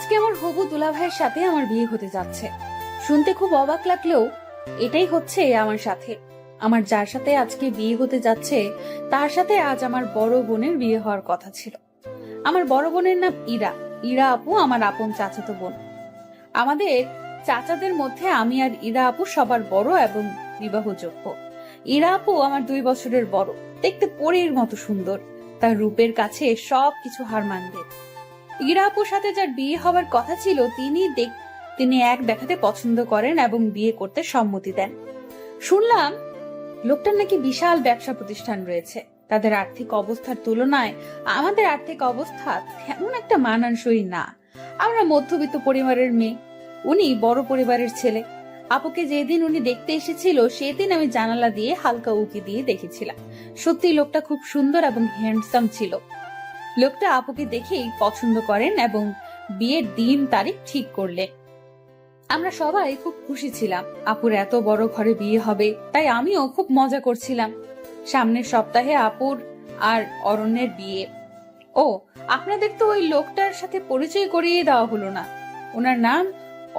আজকে আমার হবু দুলাভাইয়ের সাথে আমার বিয়ে হতে যাচ্ছে। শুনতে খুব অবাক লাগলেও এটাই হচ্ছে আমার সাথে। আমার যার সাথে আজকে বিয়ে হতে যাচ্ছে তার সাথে আজ আমার বড় বোনের বিয়ে হওয়ার কথা ছিল। আমার বড় বোনের নাম ইরা। ইরা আপু আমার আপন চাচাতো বোন। আমাদের চাচাদের মধ্যে আমি আর ইরা আপু সবার বড় এবং বিবাহযোগ্য। ইরা আপু আমার 2 বছরের বড়, দেখতে পরীর মতো সুন্দর। তার রূপের কাছে সবকিছু হার মানবে। ইরা আপুর সাথে যার বিয়ে হবার কথা ছিল তিনি এক দেখাতে পছন্দ করেন এবং বিয়ে করতে সম্মতি দেন। শুনলাম লোকটার নাকি বিশাল ব্যবসা প্রতিষ্ঠান রয়েছে। তাদের আর্থিক অবস্থার তুলনায় আমাদের আর্থিক অবস্থা তেমন একটা মানানসই না। আমরা মধ্যবিত্ত পরিবারের মেয়ে, উনি বড় পরিবারের ছেলে। আপুকে যেদিন উনি দেখতে এসেছিল সেদিন আমি জানালা দিয়ে হালকা উকি দিয়ে দেখেছিলাম। সত্যি লোকটা খুব সুন্দর এবং হ্যান্ডসাম ছিল। লোকটা আপুকে দেখেই পছন্দ করেন এবং বিয়ের দিন তারিখ ঠিক করলেন। আমরা সবাই খুব খুশি ছিলাম আপুর এত বড় ঘরে বিয়ে হবে, তাই আমিও খুব মজা করছিলাম। সামনের সপ্তাহে আপুর আর অরণ্যের বিয়ে। ও, আপনাদের তো ওই লোকটার সাথে পরিচয় করিয়ে দেওয়া হলো না। ওনার নাম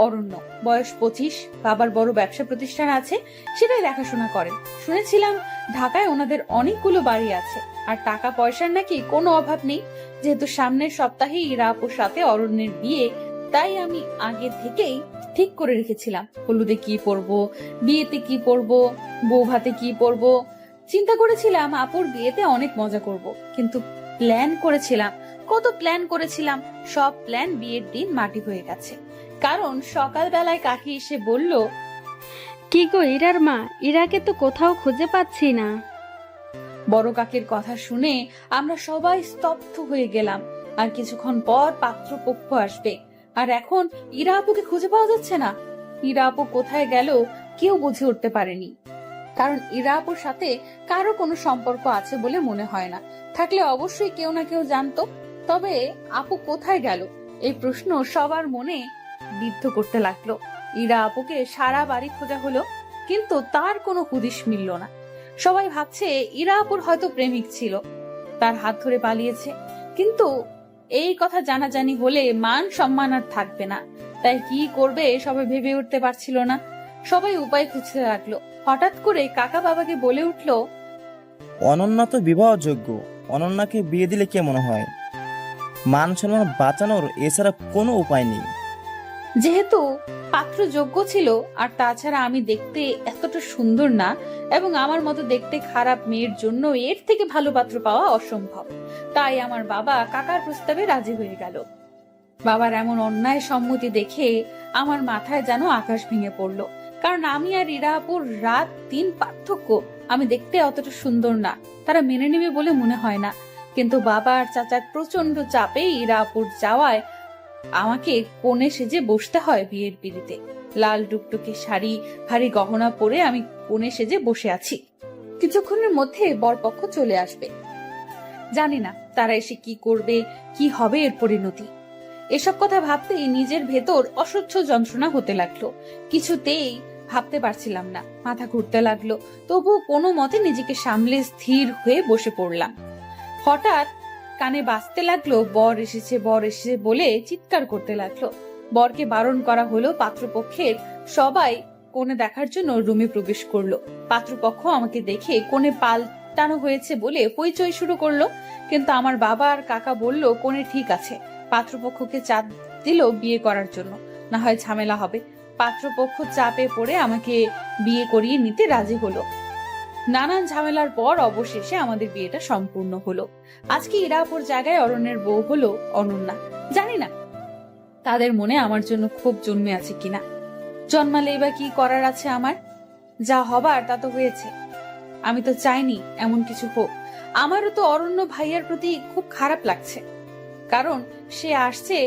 অরণ্য, বয়স 25, বাবার বড় ব্যবসা প্রতিষ্ঠান আছে, সেটাই দেখাশোনা করেন। শুনেছিলাম ঢাকায় ওনাদের অনেকগুলো বাড়ি আছে আর টাকা পয়সার নাকি কোনো অভাব নেই। যেহেতু সামনের সপ্তাহে ইরা আপুর সাথে অরণ্যের বিয়ে, তাই আমি আগে থেকেই ঠিক করে রেখেছিলাম হলুদে কি পরবো, বিয়েতে কি পরবো, বউ ভাতে কি পরবো। চিন্তা করেছিলাম আপুর বিয়েতে অনেক মজা করব, কিন্তু কত প্ল্যান করেছিলাম, সব প্ল্যান বিয়ের দিন মাটি হয়ে গেছে। কারণ সকালবেলায় কাকি এসে বলল, কি গো ইরার মা, ইরাকে তো কোথাও খুঁজে পাচ্ছি না। বড় কাকির কথা শুনে আমরা সবাই স্তব্ধ হয়ে গেলাম। আর কিছুক্ষণ পর পাত্রপক্ষ আসবে, আর এখন ইরা আপুকে খুঁজে পাওয়া যাচ্ছে না। ইরা আপু কোথায় গেল কেউ বুঝে উঠতে পারেনি। কারণ ইরা আপুর সাথে কারো কোনো সম্পর্ক আছে বলে মনে হয় না। থাকলে অবশ্যই কেউ না কেউ জানতো। তবে আপু কোথায় গেল এই প্রশ্ন সবার মনে বিদ্ধ করতে লাগলো। ইরা আপুকে সারা বাড়ি খোঁজা হলো, কিন্তু তার কোনো হুদিস মিলল না। সবাই ভাবছে ইরা আপুর হয়তো প্রেমিক ছিল, তার হাত ধরে পালিয়েছে। কিন্তু এই কথা জানাজানি হলে মান সম্মান আর থাকবে না, তাই কি করবে সবাই ভেবে উঠতে পারছিল না। সবাই উপায় খুঁজতে লাগলো। হঠাৎ করে কাকা বাবাকে বলে উঠলো, অনন্যা তো বিবাহযোগ্য, অনন্যাকে বিয়ে দিলে কেমন হয়? মান সম্মান বাঁচানোর এছাড়া কোনো উপায় নেই। যেহেতু পাত্র যোগ্য ছিল, আর তাছাড়া আমি দেখতে এতটা সুন্দর না এবং আমার মতো দেখতে খারাপ মেয়ের জন্য এর থেকে ভালো পাত্র পাওয়া অসম্ভব, তাই আমার বাবা কাকার প্রস্তাবে রাজি হয়ে গেল। বাবার এমন অন্যায় সম্মতি দেখে আমার মাথায় যেন আকাশ ভেঙে পড়লো। কারণ আমি আর ইরা আপুর রাত দিন পার্থক্য। আমি দেখতে অতটা সুন্দর না, তারা মেনে নেবে বলে মনে হয় না। কিন্তু বাবা আর চাচার প্রচন্ড চাপে ইরা আপুর যাওয়ায় আমাকে কোণে সেজে বসতে হয় বিয়ের পিড়িতে। লাল টুকটুকে শাড়ি, ভারী গহনা পরে আমি কোণে সেজে বসে আছি। কিছুক্ষণের মধ্যে বরপক্ষ চলে আসবে। জানি না তারা এসে কি করবে, কি হবে এর পরিণতি। এসব কথা ভাবতেই নিজের ভেতর অসহ্য যন্ত্রণা হতে লাগলো। কিছুতেই ভাবতে পারছিলাম না, মাথা ঘুরতে লাগলো। তবুও কোনো মতে নিজেকে সামলে স্থির হয়ে বসে পড়লাম। হঠাৎ কানে বাজতে লাগলো, বর এসেছে বর এসেছে বলে চিৎকার করতে লাগলো। বরকে বারণ করা হলো। পাত্রপক্ষের সবাই কোণে দেখার জন্য রুমে প্রবেশ করলো। পাত্রপক্ষ আমাকে দেখে কোণে পাল্টানো হয়েছে বলে পরিচয় শুরু করলো। কিন্তু আমার বাবা আর কাকা বলল কোণে ঠিক আছে। পাত্রপক্ষকে চাপ দিল বিয়ে করার জন্য, না হয় ঝামেলা হবে। পাত্রপক্ষ চাপে পড়ে আমাকে বিয়ে করিয়ে নিতে রাজি হলো। নানান ঝামেলার পর অবশেষে আমাদের বিয়েটা সম্পূর্ণ হলো। আজকে ইরাপুর জায়গায় অরণ্যের বউ হলো অনন্যা। জানি না তাদের মনে আমার জন্য ক্ষোভ জন্মে আছে কিনা। জন্মালে বা কি করার আছে আমার? যা হবার তা তো হয়েছে। আমি তো চাইনি এমন কিছু হোক। আমারও তো অরণ্য ভাইয়ার প্রতি খুব খারাপ লাগছে, কারণ সে আসছে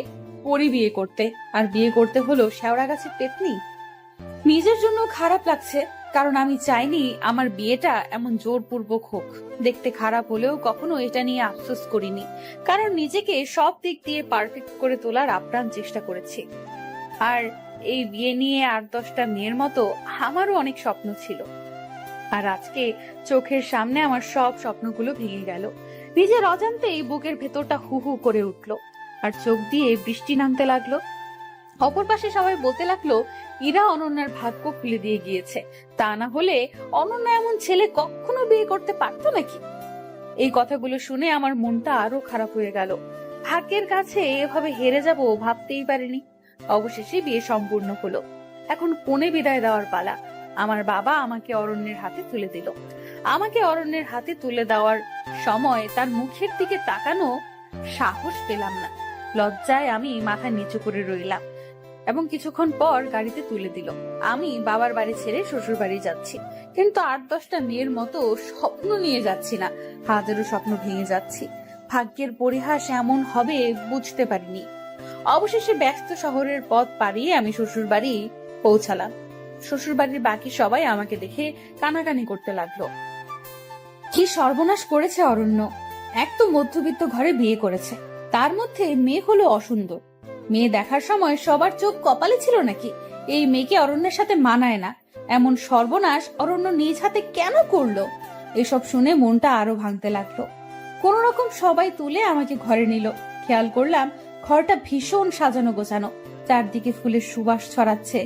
পরি বিয়ে করতে, আর বিয়ে করতে হলো শেওড়া গাছের পেতনি। নিজের জন্য খারাপ লাগছে, কারণ আমি চাইনি আমার বিয়েটা এমন জোরপূর্বক হোক। দেখতে খারাপ হলেও কখনো এটা নিয়ে আফসোস করিনি, কারণ নিজেকে সব দিক দিয়ে পারফেক্ট করে তোলার আপ্রাণ চেষ্টা করেছি। আর এই বিয়ে নিয়ে 8-10টা মেয়ের মতো আমারও অনেক স্বপ্ন ছিল, আর আজকে চোখের সামনে আমার সব স্বপ্নগুলো ভেঙে গেল। নিজের অজান্তেই বুকের ভেতরটা হু হু করে উঠলো। আর চোখ দিয়ে বৃষ্টি নামতে লাগলো। অপর পাশে সবাই বলতে লাগলো ইরা অনন্যার ভাগ্য খুলে দিয়ে গিয়েছে, তা না হলে অনন্যা এমন ছেলে কখনো বিয়ে করতে পারতো নাকি। এই কথাগুলো শুনে আমার মনটা আরো খারাপ হয়ে গেল। ভাগ্যের কাছে এভাবে হেরে যাব ভাবতেই পারিনি। অবশেষে বিয়ে সম্পূর্ণ হলো। এখন কোণে বিদায় দেওয়ার পালা। আমার বাবা আমাকে অরণ্যের হাতে তুলে দিল। আমাকে অরণ্যের হাতে তুলে দেওয়ার সময় তার মুখের দিকে তাকানো সাহস পেলাম না। লজ্জায় আমি মাথা নিচু করে রইলাম এবং কিছুক্ষণ পর গাড়িতে তুলে দিল। আমি বাবার বাড়ি ছেড়ে শ্বশুর বাড়ি যাচ্ছি, কিন্তু 8-10টা মেয়ের মতো স্বপ্ন নিয়ে যাচ্ছি না, হাজারো স্বপ্ন ভেঙে যাচ্ছি। ভাগ্যের পরিহাস এমন হবে বুঝতে পারিনি। অবশেষে ব্যস্ত শহরের পথ পাড়িয়ে আমি শ্বশুর বাড়ি পৌঁছালাম। শ্বশুর বাড়ির বাকি সবাই আমাকে দেখে কানাকানি করতে লাগলো। কি সর্বনাশ করেছে অরণ্য! এক তো মধ্যবিত্ত ঘরে বিয়ে করেছে, তার মধ্যে মেয়ে হলো অসুন্দর। মেয়ে দেখার সময় সবার চোখ কপালে ছিল নাকি এই মেয়েকে অরণ্যের সাথে মানায় না? এমন সর্বনাশ অরণ্য নিজ হাতে কেন করলো? এসব শুনে মনটা আরো ভাঙতে লাগলো। কোন রকম সবাই তুলে আমাকে ঘরে নিল। খেয়াল করলাম ঘরটা ভীষণ সাজানো গোছানো, চারদিকে ফুলের সুবাস ছড়াচ্ছে।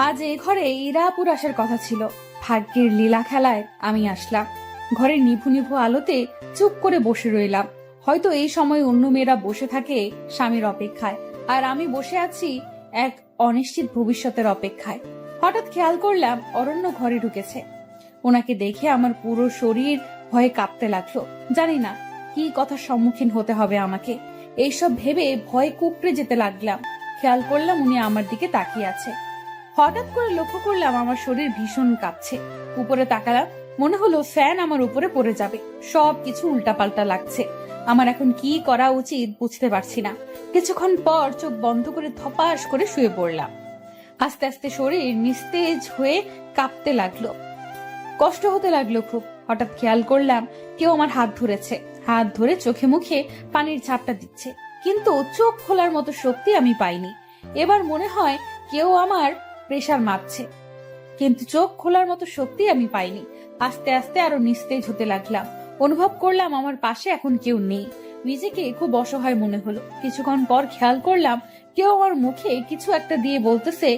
আজ এই ঘরে ইরাপুর আসার কথা ছিল। ভাগ্যের লীলা খেলায় আমি আসলাম। ঘরের নিভু নিভু আলোতে চুপ করে বসে রইলাম। হয়তো এই সময় অন্য মেয়েরা বসে থাকে স্বামীর অপেক্ষায়, আর আমি বসে আছি এক অনিশ্চিত ভবিষ্যতের অপেক্ষায়। হঠাৎ খেয়াল করলাম অরণ্য ঘরে ঢুকেছে। ওনাকে দেখে আমার পুরো শরীর ভয়ে কাঁপতে লাগলো। জানি না কি কথার সম্মুখীন হতে হবে আমাকে। এইসব ভেবে ভয়ে কুকড়ে যেতে লাগলাম। খেয়াল করলাম উনি আমার দিকে তাকিয়ে আছে। হঠাৎ করে লক্ষ্য করলাম আমার শরীর ভীষণ কাঁপছে। উপরে তাকালাম, মনে হলো ফ্যান আমার উপরে পড়ে যাবে। সবকিছু উল্টাপাল্টা লাগছে। আমার এখন কি করা উচিত বুঝতে পারছি না। কিছুক্ষণ পর চোখ বন্ধ করে ধপাস করে শুয়ে পড়লাম। আস্তে আস্তে শরীর নিস্তেজ হয়ে কাঁপতে লাগলো, কষ্ট হতে লাগলো খুব। হঠাৎ খেয়াল করলাম কেউ আমার হাত ধরেছে, হাত ধরে চোখে মুখে পানির ঝাপটা দিচ্ছে, কিন্তু চোখ খোলার মতো শক্তি আমি পাইনি। এবার মনে হয় কেউ আমার প্রেসার মাপছে, কিন্তু চোখ খোলার মতো শক্তি আমি পাইনি। আস্তে আস্তে আরো নিস্তেজ হতে লাগলাম। অনুভব করলাম আমার পাশে এখন কেউ নেই। নিজেকে খুব অসহায় মনে হলো। কিছুক্ষণ পর খেয়াল করলাম কেউ আমার মুখে কিছু একটা দিয়ে বলতেছে,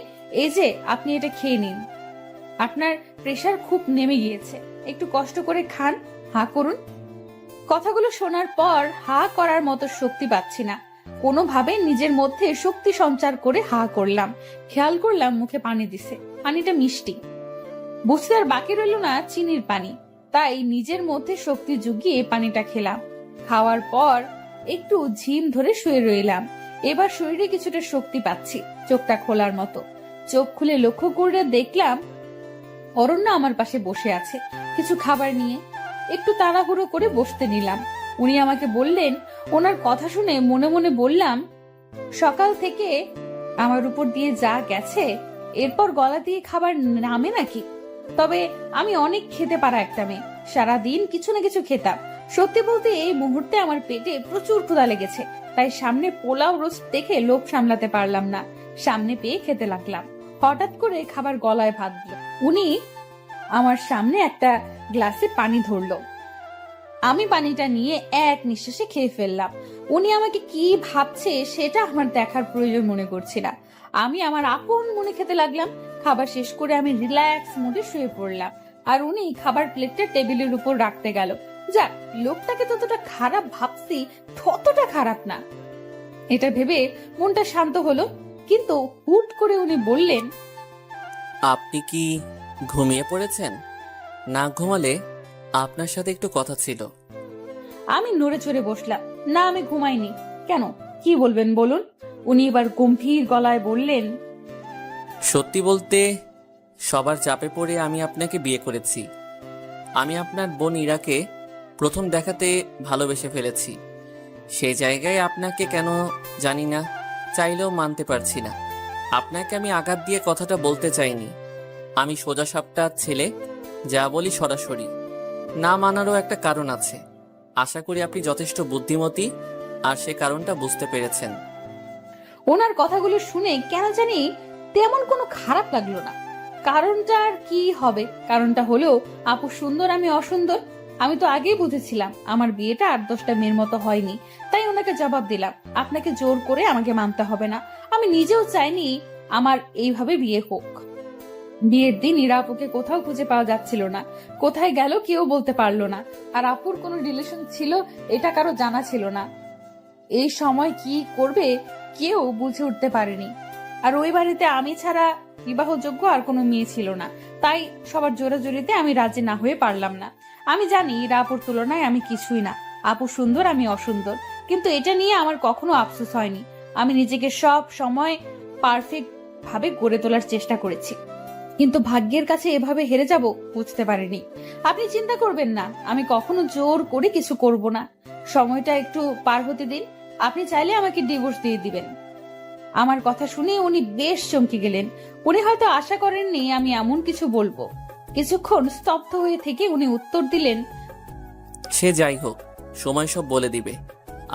এই যে আপনি এটা খেয়ে নিন, আপনার প্রেসার খুব নেমে গিয়েছে, একটু কষ্ট করে খান, হা করুন। কথাগুলো শোনার পর হা করার মতো শক্তি পাচ্ছি না। কোনোভাবে নিজের মধ্যে শক্তি সঞ্চার করে হা করলাম। খেয়াল করলাম মুখে পানি দিছে, পানিটা মিষ্টি। বুঝতে আর বাকি রইল না চিনির পানি। তাই নিজের মধ্যে শক্তি জুগিয়ে পানিটা খেলাম। খাওয়ার পর একটু ঝিম ধরে শুয়ে রইলাম। এবার শরীরে কিছুটা শক্তি পাচ্ছি, চোখটা খোলার মতো। চোখ খুলে লক্ষ্য করে দেখলাম অরণ্য আমার পাশে বসে আছে কিছু খাবার নিয়ে। একটু তাড়াহুড়ো করে বসতে নিলাম। উনি আমাকে বললেন, ওনার কথা শুনে মনে মনে বললাম, সকাল থেকে আমার উপর দিয়ে যা গেছে এরপর গলা দিয়ে খাবার নামে নাকি? তবে আমি অনেক খেতে পারা একটা মেয়ে, সারাদিন কিছু না কিছু খেতাম। সত্যি বলতে এই মুহূর্তে আমার পেটে প্রচুর ক্ষুধা লেগেছে, তাই সামনে পোলাও রোস্ট দেখে লোভ সামলাতে পারলাম না, সামনে পেয়ে খেতে লাগলাম। হঠাৎ করে খাবার গলায় ভাত দিল। উনি আমার সামনে একটা গ্লাসে পানি ধরলো। আমি পানিটা নিয়ে এক নিঃশ্বাসে খেয়ে ফেললাম। উনি আমাকে কি ভাবছে সেটা আমার দেখার প্রয়োজন মনে করছি না। আমি আমার আপন মনে খেতে লাগলাম। খাবার শেষ করে আমি রিল্যাক্স মুডে শুয়ে পড়লাম, আর উনি খাবার প্লেটটা টেবিলের উপর রাখতে গেল। যাক, লোকটাকে ততটা খারাপ ভাবছি ততটা খারাপ না, এটা ভেবে মনটা শান্ত হলো। কিন্তু হুট করে উনি বললেন, আপনি কি ঘুমিয়ে পড়েছেন? না ঘুমালে আপনার সাথে একটু কথা ছিল। আমি নড়ে চড়ে বসলাম। না, আমি ঘুমাইনি। কেন, কি বলবেন বলুন? উনি এবার গম্ভীর গলায় বললেন, সত্যি বলতে সবার চাপে পড়ে আমি আপনাকে বিয়ে করেছি। আমি আপনার বোন ইরাকে প্রথম দেখাতে ভালোবেসে ফেলেছি। সেই জায়গায় আপনাকে কেন জানি না, চাইলেও মানতে পারছি না। আপনাকে আমি আঘাত দিয়ে কথাটা বলতে চাইনি। আমি সোজাসাপটা ছেলে, যা বলি সরাসরি। না মানারও একটা কারণ আছে। আশা করি আপনি যথেষ্ট বুদ্ধিমতী আর সে কারণটা বুঝতে পেরেছেন। ওনার কথাগুলো শুনে কেন জানি তেমন কোনো খারাপ লাগলো না। কারণটা আর কি হবে? কারণটা হলো আপু সুন্দর, আমি অসুন্দর। আমি তো আগেই বুঝেছিলাম আমার বিয়েটা 8-10টা মেয়ের মতো হয়নি, তাই ওনাকে জবাব দিলাম আপনাকে জোর করে আমাকে মানতে হবে না। আমি নিজেও চাইনি আমার এইভাবে বিয়ে হোক। বিয়ের দিন ইরা আপুকে কোথাও খুঁজে পাওয়া যাচ্ছিল না, কোথায় গেল কেউ বলতে পারলো না। আর আপুর কোনো রিলেশন ছিল এটা কারো জানা ছিল না। এই সময় কি করবে কেউ বুঝে উঠতে পারেনি। আর ওই বাড়িতে আমি ছাড়া বিবাহযোগ্য আর কোনো মেয়ে ছিল না, তাই সবার জোরাজোরিতে আমি রাজি না হয়ে পারলাম না। আমি জানি ইরা আপুর তুলনায় আমি কিছুই না, আপু সুন্দর আমি অসুন্দর, কিন্তু এটা নিয়ে আমার কখনো আফসোস হয়নি। আমি নিজেকে সব সময় পারফেক্ট ভাবে গড়ে তোলার চেষ্টা করেছি, কিন্তু ভাগ্যের কাছে এভাবে হেরে যাব বুঝতে পারিনি। আপনি চিন্তা করবেন না, আমি কখনো জোর করে কিছু করব না। সময়টা একটু পার হতে দিন, আপনি চাইলে আমাকে ডিভোর্স দিয়ে দিবেন। আমার কথা শুনে উনি বেশ চমকে গেলেন। উনি হয়তো আশা করেননি আমি এমন কিছু বলবো। কিছুক্ষণ স্তব্ধ হয়ে থেকে উনি উত্তর দিলেন, সে যাই হোক, সময় সব বলে দিবে।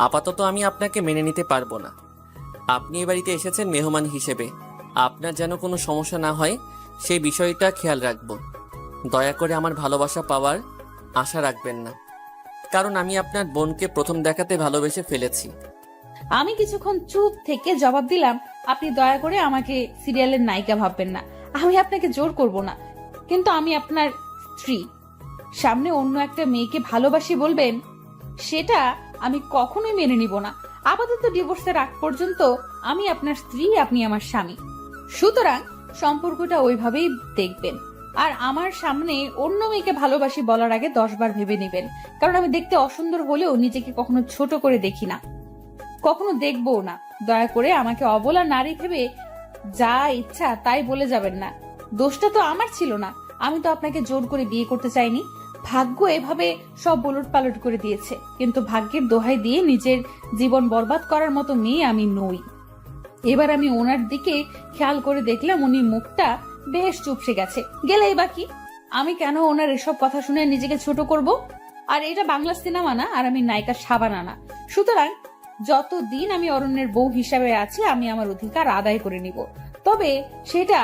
আপাতত আমি আপনাকে মেনে নিতে পারবো না। আপনি এ বাড়িতে এসেছেন মেহমান হিসেবে, আপনার যেন কোনো সমস্যা না হয় সেই বিষয়টা খেয়াল রাখবো। দয়া করে আমার ভালোবাসা পাওয়ার আশা রাখবেন না, কারণ আমি আপনার বোনকে প্রথম দেখাতে ভালোবেসে ফেলেছি। আমি কিছুক্ষণ চুপ থেকে জবাব দিলাম, আপনি দয়া করে আমাকে সিরিয়ালের নায়িকা ভাববেন না। আমি আপনাকে জোর করব না, কিন্তু আমি আপনার স্ত্রী। সামনে অন্য একটা মেয়েকে ভালোবাসি বলবেন, সেটা আমি কখনোই মেনে নিব না। আপাতত ডিভোর্সের আগ পর্যন্ত আমি আপনার স্ত্রী, আপনি আমার স্বামী। সুতরাং সম্পর্কটা ওইভাবেই দেখবেন। আর আমার সামনে অন্য মেয়েকে ভালোবাসি বলার আগে 10 বার ভেবে নেবেন, কারণ আমি দেখতে অসুন্দর হলেও নিজেকে কখনো ছোট করে দেখি না, কখনো দেখবো না। দয়া করে আমাকে অবলা নারী ভেবে যা ইচ্ছা তাই বলে যাবেন না। দোষটা তো আমার ছিল না, আমি তো আপনাকে জোর করে বিয়ে করতে চাইনি। ভাগ্য এভাবে সব ওলট পালট করে দিয়েছে, কিন্তু ভাগ্যের দোহাই দিয়ে নিজের জীবন বরবাদ করার মতো মেয়ে আমি নই। এবার আমি ওনার দিকে খেয়াল করে দেখলাম উনি মুখটা বেশ চুপসে গেছে। গেলেই বাকি, আমি কেন ওনার এসব কথা শুনে নিজেকে ছোট করব? আর এটা বাংলা সিনেমা না, আর আমি নায়িকা সাবানা না। সুতরাং যতদিন আমি অরণ্যের বউ হিসাবে আছি আমি আমার অধিকার আদায় করে নিব, তবে সেটা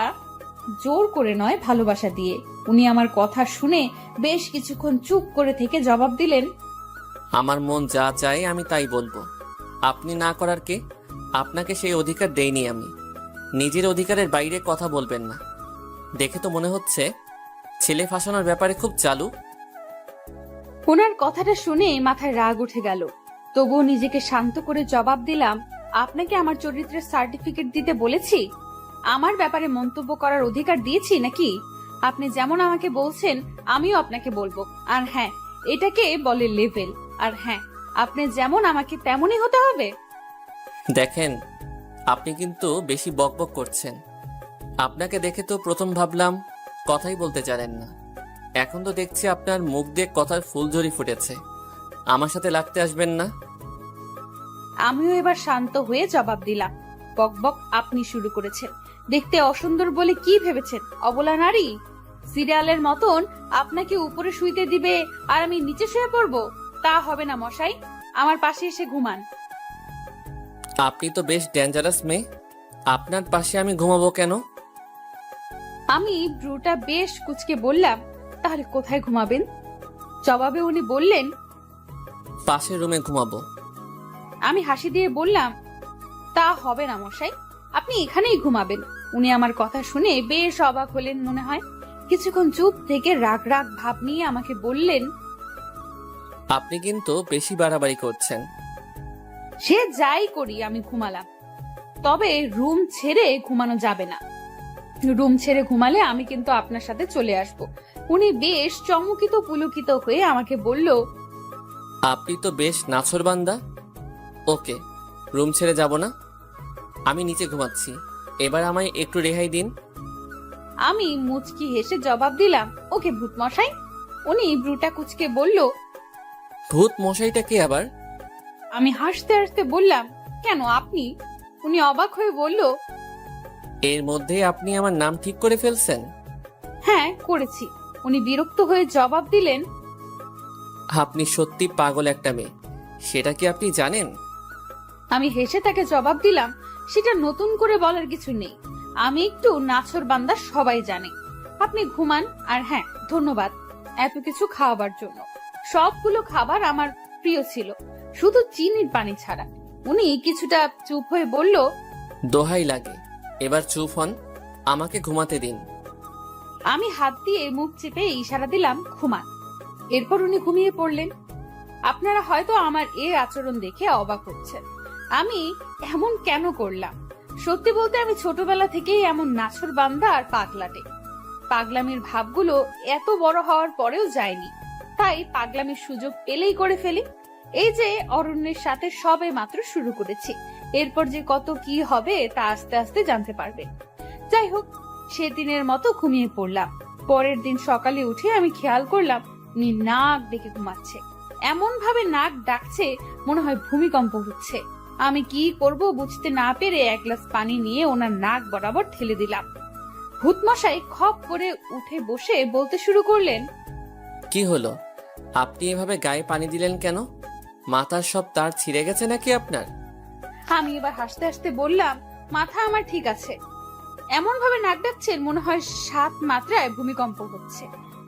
জোর করে নয়, ভালোবাসা দিয়ে। উনি আমার কথা শুনে বেশ কিছুক্ষণ চুপ করে থেকে জবাব দিলেন, আমার মন যা চায় আমি তাই বলবো। আপনি না করার কে? আপনাকে সেই অধিকার দেইনি আমি। নিজের অধিকারের বাইরে কথা বলবেন না। দেখে তো মনে হচ্ছে ছেলে ফাঁসানোর ব্যাপারে খুব চালু। ওনার কথাটা শুনে মাথায় রাগ উঠে গেল, তবুও নিজেকে শান্ত করে জবাব দিলাম, আপনাকে আমার চরিত্রের সার্টিফিকেট দিতে বলেছি? আমার ব্যাপারে মন্তব্য করার অধিকার দিয়েছি নাকি? আপনি যেমন আমাকে বলছেন আমিও আপনাকে বলবো। আর হ্যাঁ, এটাকে বলে লেভেল। আর হ্যাঁ, আপনি যেমন আমাকে তেমনই হতে হবে। দেখেন, আপনি কিন্তু বেশি বকবক করছেন। আপনাকে দেখে তো প্রথম ভাবলাম কথাই বলতে জানেন না, এখন তো দেখছি আপনার মুখ দিয়ে কথার ফুলঝড়ি ফুটেছে। আমার সাথে লাগতে আসবেন না। আমিও এবার শান্ত হয়ে জবাব দিলাম, বকবক আপনি শুরু করেছেন। দেখতে অসুন্দর বলে কি ভেবেছেন অবলা নারী? সিরিয়ালের মতন আপনাকে উপরে শুইতে দিবে আর আমি নিচে শুয়ে পড়বো? তা হবে না মশাই, আমার পাশে এসে ঘুমান। আপনি তো বেশ ডেঞ্জারাস মেয়ে, আপনার পাশে আমি ঘুমাবো কেন? আমি ব্রুটা বেশ কুচকে বললাম, তাহলে কোথায় ঘুমাবেন? জবাবে উনি বললেন, পাশের রুমে ঘুমাবো। আমি হাসি দিয়ে বললাম, তা হবে না মশাই, আপনি এখানেই ঘুমাবেন। উনি আমার কথা শুনে বেশ অবাক হলেন মনে হয়। কিছুক্ষণ চুপ থেকে রাগ রাগ ভাব নিয়ে আমাকে বললেন, আপনি কিন্তু বেশি বাড়াবাড়ি করছেন। সে যাই করি আমি ঘুমালাম, তবে রুম ছেড়ে ঘুমানো যাবে না। রুম ছেড়ে ঘুমালে আমি কিন্তু আপনার সাথে চলে আসব। উনি বেশ চমকিত পুলকিত হয়ে আমাকে বলল, আপনি তো বেশ নাছোড়বান্দা। ওকে, রুম ছেড়ে যাব না, আমি নিচে ঘুমাচ্ছি। এবার আমায় একটু রেহাই দিন। আমি মুচকি হেসে জবাব দিলাম, ওকে ভূত মশাই। উনি ব্রুটা কুচকে বলল, ভূত মশাইটা কে আবার? আমি হাসতে হাসতে বললাম, কেন আপনি? উনি অবাক হয়ে বলল, এর মধ্যে আপনি আমার নাম ঠিক করে ফেলছেন? হ্যাঁ করেছি। উনি বিরক্ত হয়ে জবাব দিলেন, আপনি সত্যি পাগল একটা মেয়ে, সেটা কি আপনি জানেন? আমি হেসে তাকে জবাব দিলাম, সেটা নতুন করে বলার কিছু নেই। আমি একটু নাছর বান্দা, সবাই জানে। আপনি ঘুমান। আর হ্যাঁ, ধন্যবাদ এত কিছু খাওয়াবার জন্য। সবগুলো খাবার আমার প্রিয় ছিল, শুধু চিনির পানি ছাড়া। উনি কিছুটা চুপ হয়ে বলল, দোহাই লাগে, এবার চুপ হন, আমাকে ঘুমাতে দিন। আমি হাত দিয়ে মুখ চেপে ইশারা দিলাম ঘুমান। এরপর উনি ঘুমিয়ে পড়লেন। আপনারা হয়তো আমার এই আচরণ দেখে অবাক হচ্ছেন, আমি এমন কেন করলাম। সত্যি বলতে আমি ছোটবেলা থেকেই এমন নাছর বান্দা আর পাগলাটে। পাগলামির ভাবগুলো এত বড় হওয়ার পরেও যায়নি, তাই পাগলামির সুযোগ পেলেই করে ফেলি। এই যে অরণ্যের সাথে সবে মাত্র শুরু করেছি, এরপর যে কত কি হবে তা আস্তে আস্তে জানতে পারবে। যাই হোক, সেদিনের মতো ঘুমিয়ে পড়লাম। পরের দিন সকালে উঠে আমি খেয়াল করলাম উনি নাক ডেকে ঘুমাচ্ছে। এমন ভাবে নাক ডাকছে মনে হয় ভূমিকম্প হচ্ছে। আমি কি করব বুঝতে না পেরে এক গ্লাস পানি নিয়ে ওনার নাক বরাবর ঠেলে দিলাম। ভূতমশাই খপ করে উঠে বসে বলতে শুরু করলেন, কি হলো, আপনি এভাবে গায়ে পানি দিলেন কেন? মাথার সব তার ছিঁড়ে গেছে নাকি আপনার? আমি এবার হাসতে হাসতে বললাম, মাথা আমার ঠিক আছে। এমন ভাবে নাক ডাকছেন মনে হয় 7 মাত্রায় ভূমিকম্প হচ্ছে।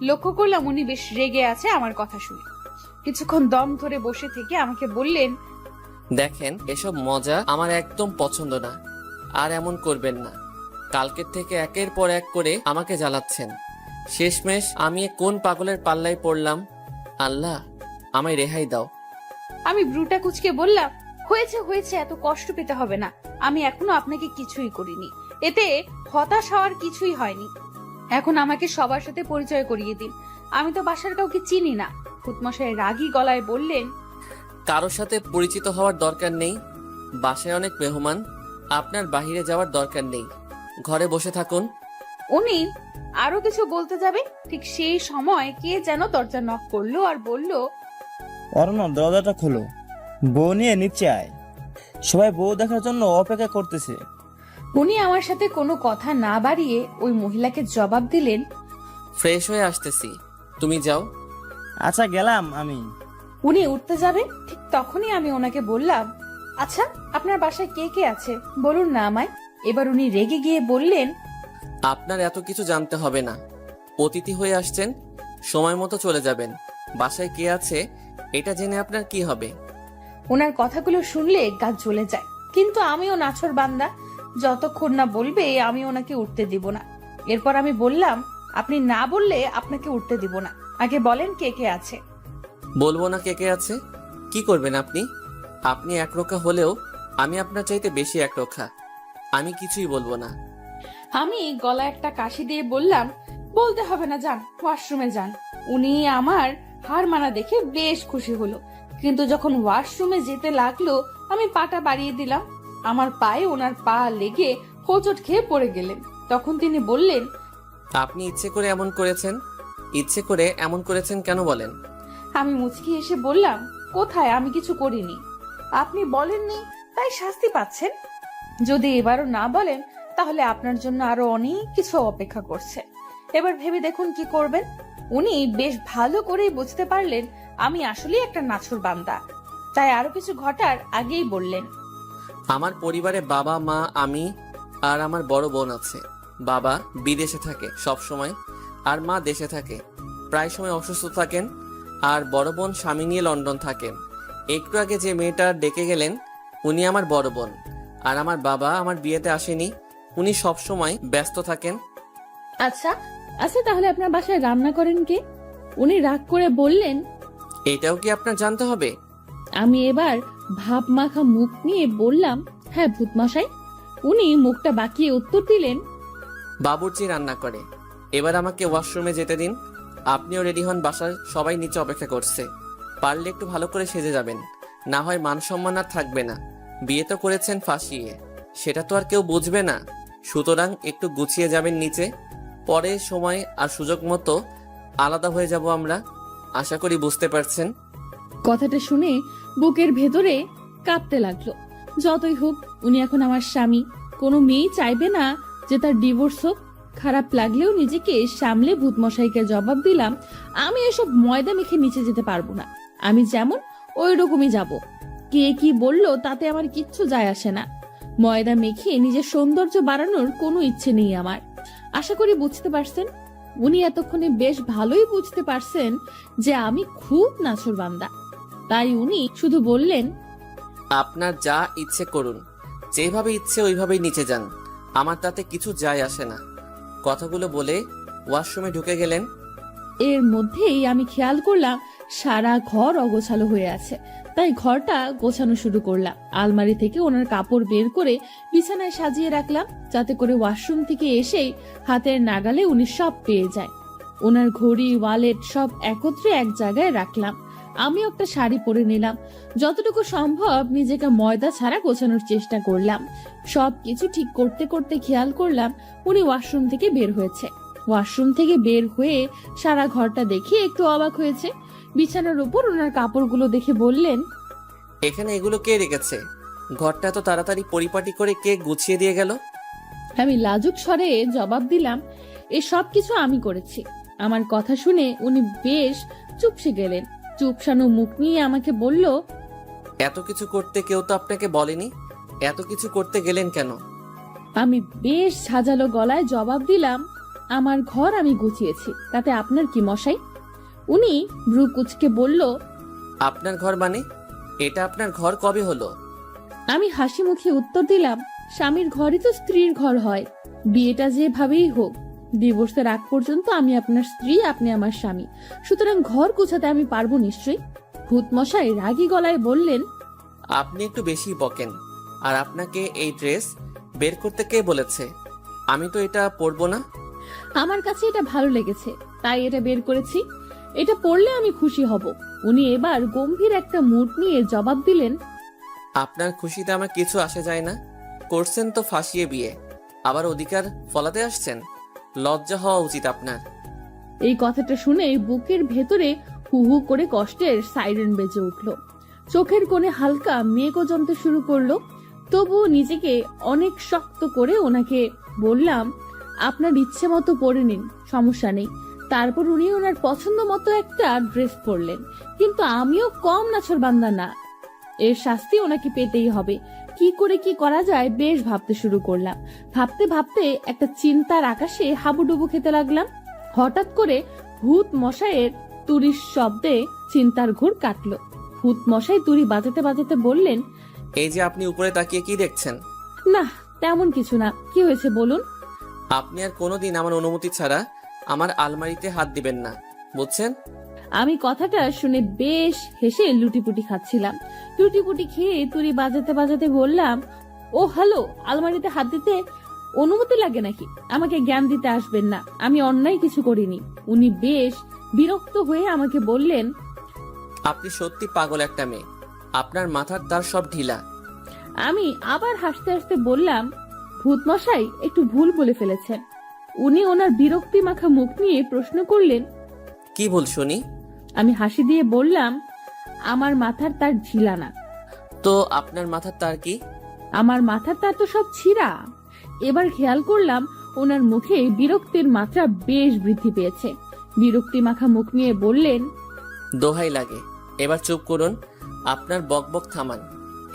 লক্ষ্য করলাম উনি বেশ রেগে আছে আমার কথা শুনে। কিছুক্ষণ দম ধরে বসে থেকে আমাকে বললেন, দেখেন, এসব মজা আমার একদম পছন্দ না, আর এমন করবেন না। কালকের থেকে একের পর এক করে আমাকে জ্বালাচ্ছেন। শেষমেশ আমি কোন পাগলের পাল্লায় পড়লাম? আল্লাহ, আমায় রেহাই দাও। আমি ব্রুটা কুচকে বললাম, হয়েছে হয়েছে, এত কষ্ট পেতে হবে না। আমি এখনো আপনাকে কিছুই করিনি, এতে হতাশ হওয়ার কিছুই হয়নি। এখন আমাকে সবার সাথে পরিচয় করিয়ে দিন, আমি তো বাসার কাউকে চিনি না। ভূতমশাই রাগী গলায় বললেন, কারোর সাথে পরিচিত হওয়ার দরকার নেই। বাসায় অনেক মেহমান, আপনার বাইরে যাওয়ার দরকার নেই, ঘরে বসে থাকুন। উনি আরো কিছু বলতে যাবে, ঠিক সেই সময় কে যেন দরজা নক করলো আর বলল, অরণ্য, দরজাটা খোলো, বউ নিয়ে নিচে আয়। সবাই বউ দেখার জন্য অপেক্ষা করতেছে। উনি আমার সাথে কোনো কথা না বাড়িয়ে ওই মহিলাকে জবাব দিলেন, ফ্রেশ হয়ে আসতেছি, তুমি যাও। আচ্ছা, গেলাম আমি। উনি উঠতে যাবে, ঠিক তখনই আমি ওনাকে বললাম, আচ্ছা আপনার বাসায় কে কে আছে বলুন না আমায়। এবার উনি রেগে গিয়ে বললেন, আপনার এত কিছু জানতে হবে না, অতিথি হয়ে আসছেন, সময় মতো চলে যাবেন। বাসায় কে আছে এটা জেনে আপনার কি হবে? ওনার কথাগুলো শুনলে গা জ্বলে যায়, কিন্তু আমিও নাছর বান্দা, যতক্ষণ না বলবে আমি ওনাকে উঠতে দিব না। এরপর আমি বললাম, আপনি না বললে আপনাকে উঠতে দিব না, আগে বলেন কে কে আছে। বলবো না কে কে আছে? কি করবেন আপনি? আপনি একরোখা হলেও আমি আপনার চাইতে বেশি একরোখা। আমি কিছুই বলবো না। আমি গলা একটা কাশি দিয়ে বললাম, বলতে হবে না, যান ওয়াশরুমে যান। উনি আমার হার মানা দেখে বেশ খুশি হলো, কিন্তু যখন ওয়াশরুমে যেতে লাগলো আমি পাটা বাড়িয়ে দিলাম। আমার পায়ে ওনার পা লেগে হোঁচট খেয়ে পড়ে গেলেন। তখন তিনি বললেন, আপনি ইচ্ছে করে এমন করেছেন? ইচ্ছে করে এমন করেছেন কেন বলেন? আমি মুচকি এসে বললাম, কোথায়, আমি কিছু করিনি। আপনি বলেননি তাই শাস্তি পাচ্ছেন। যদি এবারও না বলেন তাহলে আপনার জন্য আরো অনেক কিছু অপেক্ষা করছে। এবার ভেবে দেখুন কি করবেন। উনি বেশ ভালো করেই বুঝতে পারলেন আমি আসলে একটা নাছর বান্দা, তাই আরো কিছু ঘটার আগেই বললেন, আমার পরিবারে বাবা, মা, আমি আর আমার বড় বোন আছে। বাবা বিদেশে থাকে সব সময়, আর মা দেশে থাকে, প্রায় সময় অসুস্থ থাকেন। আর বড় বোন স্বামী নিয়ে লন্ডন থাকেন। একটু আগে যে মেয়েটা ডেকে গেলেন উনি আমার বড় বোন। আর আমার বাবা আমার বিয়েতে আসেনি, উনি সব সময় ব্যস্ত থাকেন। আচ্ছা আচ্ছা, তাহলে আপনার বাসায় রান্না করেন কে? উনি রাগ করে বললেন। এটাও কি আপনার জানতে হবে? আমি এবার ভাব মাখা মুখ নিয়ে বললাম, হ্যাঁ ভূতমশাই। উনি মুখটা বাঁকিয়ে উত্তর দিলেন, বাবুর্চি রান্না করে। এবার আমাকে ওয়াশরুমে যেতে দিন। আপনিও রেডি হন, বাসার সবাই নিচে অপেক্ষা করছে। পারলে একটু ভালো করে সেজে যাবেন, না হয় মান সম্মান আর থাকবে না। বিয়ে তো করেছেন ফাঁসিয়ে, সেটা তো আর কেউ বুঝবে না। সুতরাং একটু গুছিয়ে যাবেন নিচে, পরে সময় আর সুযোগ মতো আলাদা হয়ে যাব আমরা। আশা করি বুঝতে পারছেন। কথাটা শুনে বুকের ভেতরে কাঁপতে লাগলো। যতই হোক উনি এখন আমার স্বামী, কোনো মেয়ে চাইবে না যে তার ডিভোর্স হোক। খারাপ লাগলেও নিজেকে সামলে ভূতমশাইকে জবাব দিলাম, আমি এসব ময়দা মেখে নিচে যেতে পারবো না। আমি যেমন ওই রকমই যাব। কে কি বললো তাতে আমার কিচ্ছু যায় আসে না। ময়দা মেখে নিজের সৌন্দর্য বাড়ানোর কোনো ইচ্ছে নেই আমার। আশা করি বুঝতে পারছেন। উনি এতক্ষণে বেশ ভালোই বুঝতে পারছেন যে আমি খুব নাছোড়বান্দা। তাই উনি শুধু বললেন, আপনার যা ইচ্ছে করুন, যেভাবে ইচ্ছে ওইভাবেই নিচে যান, আমার তাতে কিছু যায় আসে না। কথাগুলো বলে ওয়াশরুমে ঢুকে গেলেন। এর মধ্যেই আমি খেয়াল করলাম সারা ঘর অগোছালো হয়ে আছে। তাই ঘরটা গোছানো শুরু করলাম। আলমারি থেকে ওনার কাপড় বের করে বিছানায় সাজিয়ে রাখলাম, যাতে করে ওয়াশরুম থেকে এসেই হাতের নাগালে উনি সব পেয়ে যায়। ওনার ঘড়ি, ওয়ালেট সব একত্রে এক জায়গায় রাখলাম। আমি একটা শাড়ি পরে নিলাম। যতটুকু সম্ভব নিজেকে ময়দা ছাড়া গোছানোর চেষ্টা করলাম। সবকিছু ঠিক করতে করতে খেয়াল করলাম উনি ওয়াশরুম থেকে বের হয়েছে। ওয়াশরুম থেকে বের হয়ে সারা ঘরটা দেখে একটু অবাক হয়েছে। বিছানার উপর ওনার কাপড়গুলো দেখে বললেন, এখানে এগুলো কে রেখেছে? ঘরটা এত তাড়াতাড়ি পরিপাটি করে কে গুছিয়ে দিয়ে গেল? আমি লাজুক স্বরে জবাব দিলাম, এ সব কিছু আমি করেছি। আমার কথা শুনে উনি বেশ চুপসে গেলেন। চুপসানো মুখ নিয়ে আমাকে বলল, এত কিছু করতে কেউ তো আপনাকে বলেনি, এত কিছু করতে গেলেন কেন? আমি বেশ ঝাঁঝালো গলায় জবাব দিলাম, আমার ঘর আমি গুছিয়েছি, তাতে আপনার কি মশাই? উনি ভ্রু কুচকে বলল, আপনার ঘর মানে? এটা আপনার ঘর কবে হলো? আমি হাসি মুখে উত্তর দিলাম, স্বামীর ঘরই তো স্ত্রীর ঘর হয়। বিয়েটা যেভাবেই হোক, ডিভোর্সের আগ পর্যন্ত আমি আপনার স্ত্রী, আপনি আমার স্বামী। সুতরাং ঘর গোছাতে আমি পারবো নিশ্চয়ই। ভূত মশাই রাগী গলায় বললেন, আপনি একটু বেশি বকেন। আর আপনাকে এই ড্রেস বের করতে কে বলেছে? আমি তো এটা পরবো না। আমার কাছে এটা ভালো লেগেছে, তাই এটা বের করেছি। এটা পড়লে আমি খুশি হব। উনি এবার গম্ভীর একটা মুড নিয়ে জবাব দিলেন, আপনার খুশিতে আমার কিছু আসে যায় না। করছেন তো ফাঁসিয়ে বিয়ে, আবার অধিকার ফলাতে আসছেন। লজ্জা হওয়া উচিত আপনার। এই কথাটা শুনে বুকের ভেতরে হু হু করে কষ্টের সাইরেন বেজে উঠল। চোখের কোণে হালকা মেঘও জমতে শুরু করলো। তবুও নিজেকে অনেক শক্ত করে ওনাকে বললাম, আপনার ইচ্ছে মতো পরে নিন, সমস্যা নেই। তারপর উনি ওনার পছন্দ মতো একটা ড্রেস পরলেন। কিন্তু আমিও কম নাছোড়বান্দা না। এর শাস্তি ওনাকে পেতেই হবে। কি করে কি করা যায় বেশ ভাবতে শুরু করলাম। ভাবতে ভাবতে একটা চিন্তার আকাশে হাবুডুবু খেতে লাগলাম। হঠাৎ করে ভূত মশাইয়ের তুরির শব্দে চিন্তার ঘোর কাটলো। ভূত মশাই তুরি বাজাতে বাজাতে বললেন, এই যে আপনি উপরে তাকিয়ে কি দেখছেন? না তেমন কিছু না, কি হয়েছে বলুন। আপনি আর কোনোদিন আমার অনুমতি ছাড়া আমার আলমারিতে হাত দিবেন না, বুঝছেন? আমি কথাটা শুনে বেশ হেসে লুটিপুটি খাচ্ছিলাম। লুটিপুটি খেয়ে তুরি বাজাতে বাজাতে বললাম, ও হ্যালো, আলমারিতে হাত দিতে অনুমতি লাগে নাকি? আমাকে জ্ঞান দিতে আসবেন না, আমি অন্যায় কিছু করিনি। উনি বেশ বিরক্ত হয়ে আমাকে বললেন, আপনি সত্যি পাগল একটা মেয়ে। আপনার মাথার তার সব ঢিলা। আমি আবার হাসতে হাসতে বললাম, ভূত মশাই একটু ভুল বলে ফেলেছেন। উনি ওনার বিরক্তি মাখা মুখ নিয়ে প্রশ্ন করলেন, কি ভুল শুনি? আমি হাসি দিয়ে বললাম, আমার মাথার তার ঝিলা না। তো আপনার মাথার তার কি? আমার মাথার তার তো সব ছিঁড়া। এবার খেয়াল করলাম ওনার মুখে বিরক্তির মাত্রা বেশ বৃদ্ধি পেয়েছে। বিরক্তি মাখা মুখ নিয়ে বললেন, দোহাই লাগে, এবার চুপ করুন। আপনার বকবক থামান,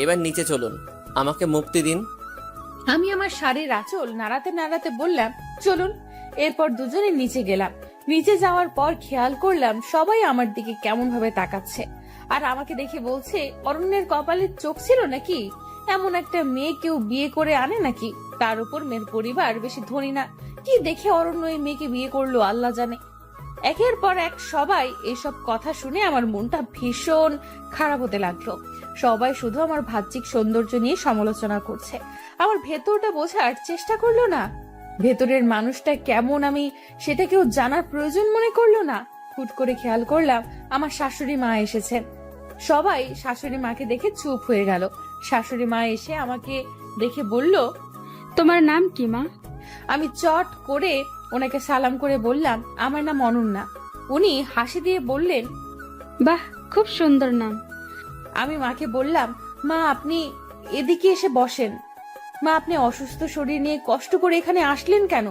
এবার নিচে চলুন, আমাকে মুক্তি দিন। আমি আমার শাড়ির আঁচল নাড়াতে নাড়াতে বললাম, চলুন। এরপর দুজনে নিচে গেলাম। নিচে যাওয়ার পর খেয়াল করলাম সবাই আমার দিকে কেমন ভাবে তাকাচ্ছে। আর আমাকে দেখে বলছে, অরণ্যের কপালে চোখ ছিল নাকি? এমন একটা মেয়ে কেউ বিয়ে করে আনে নাকি? তার উপর মেয়ের পরিবার বেশি ধনী না। কি দেখে অরণ্য এই মেয়েকে বিয়ে করলো আল্লাহ জানে। একের পর এক সবাই এসব কথা শুনে আমার মনটা ভীষণ খারাপ হতে লাগলো। সবাই শুধু আমার বাহ্যিক সৌন্দর্য নিয়ে সমালোচনা করছে, আমার ভেতরটা বোঝার চেষ্টা করলো না। ভেতরের মানুষটা কেমন আমি সেটা কেউ জানার প্রয়োজন মনে করলো না। হুট করে খেয়াল করলাম আমার শাশুড়ি মা এসেছেন। সবাই শাশুড়ি মাকে দেখে চুপ হয়ে গেল। শাশুড়ি মা এসে আমাকে দেখে বলল, তোমার নাম কি মা? আমি চট করে ওনাকে সালাম করে বললাম, আমার নাম অনন্যা। উনি হাসি দিয়ে বললেন, বাহ, খুব সুন্দর নাম। আমি মাকে বললাম, মা আপনি এদিকে এসে বসেন। মা আপনি অসুস্থ শরীর নিয়ে কষ্ট করে এখানে আসলেন কেন?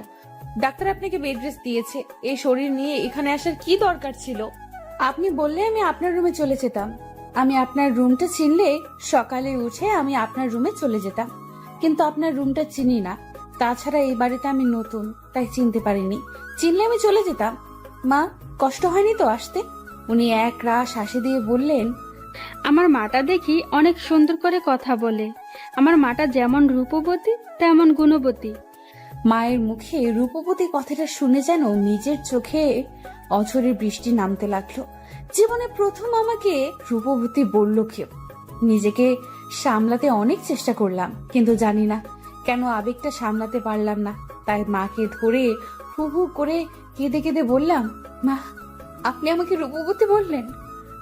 ডাক্তার আপনাকে বেড রেস্ট দিয়েছে। এই শরীর নিয়ে এখানে আসার কি দরকার ছিল? আপনি বললে আমি আপনার রুমে চলে যেতাম। আমি আপনার রুমটা চিনলে সকালে উঠে আমি আপনার রুমে চলে যেতাম। কিন্তু আপনার রুমটা চিনি না, তাছাড়া এই বাড়িতে আমি নতুন, তাই চিনতে পারিনি। চিনলে আমি চলে যেতাম। মা, কষ্ট হয়নি তো আসতে? উনি এক রাশ হাসি দিয়ে বললেন, আমার মাটা দেখি অনেক সুন্দর করে কথা বলে। আমার মাটা যেমন রূপবতী তেমন গুণবতী। মায়ের মুখে রূপবতী কথাটা শুনে যেন নিজের চোখে অঝরের বৃষ্টি নামতে লাগলো। জীবনে প্রথম আমাকে রূপবতী বলল কেউ। নিজেকে সামলাতে অনেক চেষ্টা করলাম, কিন্তু জানি না কেন আবেগটা সামলাতে পারলাম না। তাই মাকে ধরে হু হু করে কেঁদে কেঁদে বললাম, মা, আপনি আমাকে রূপবতী বললেন?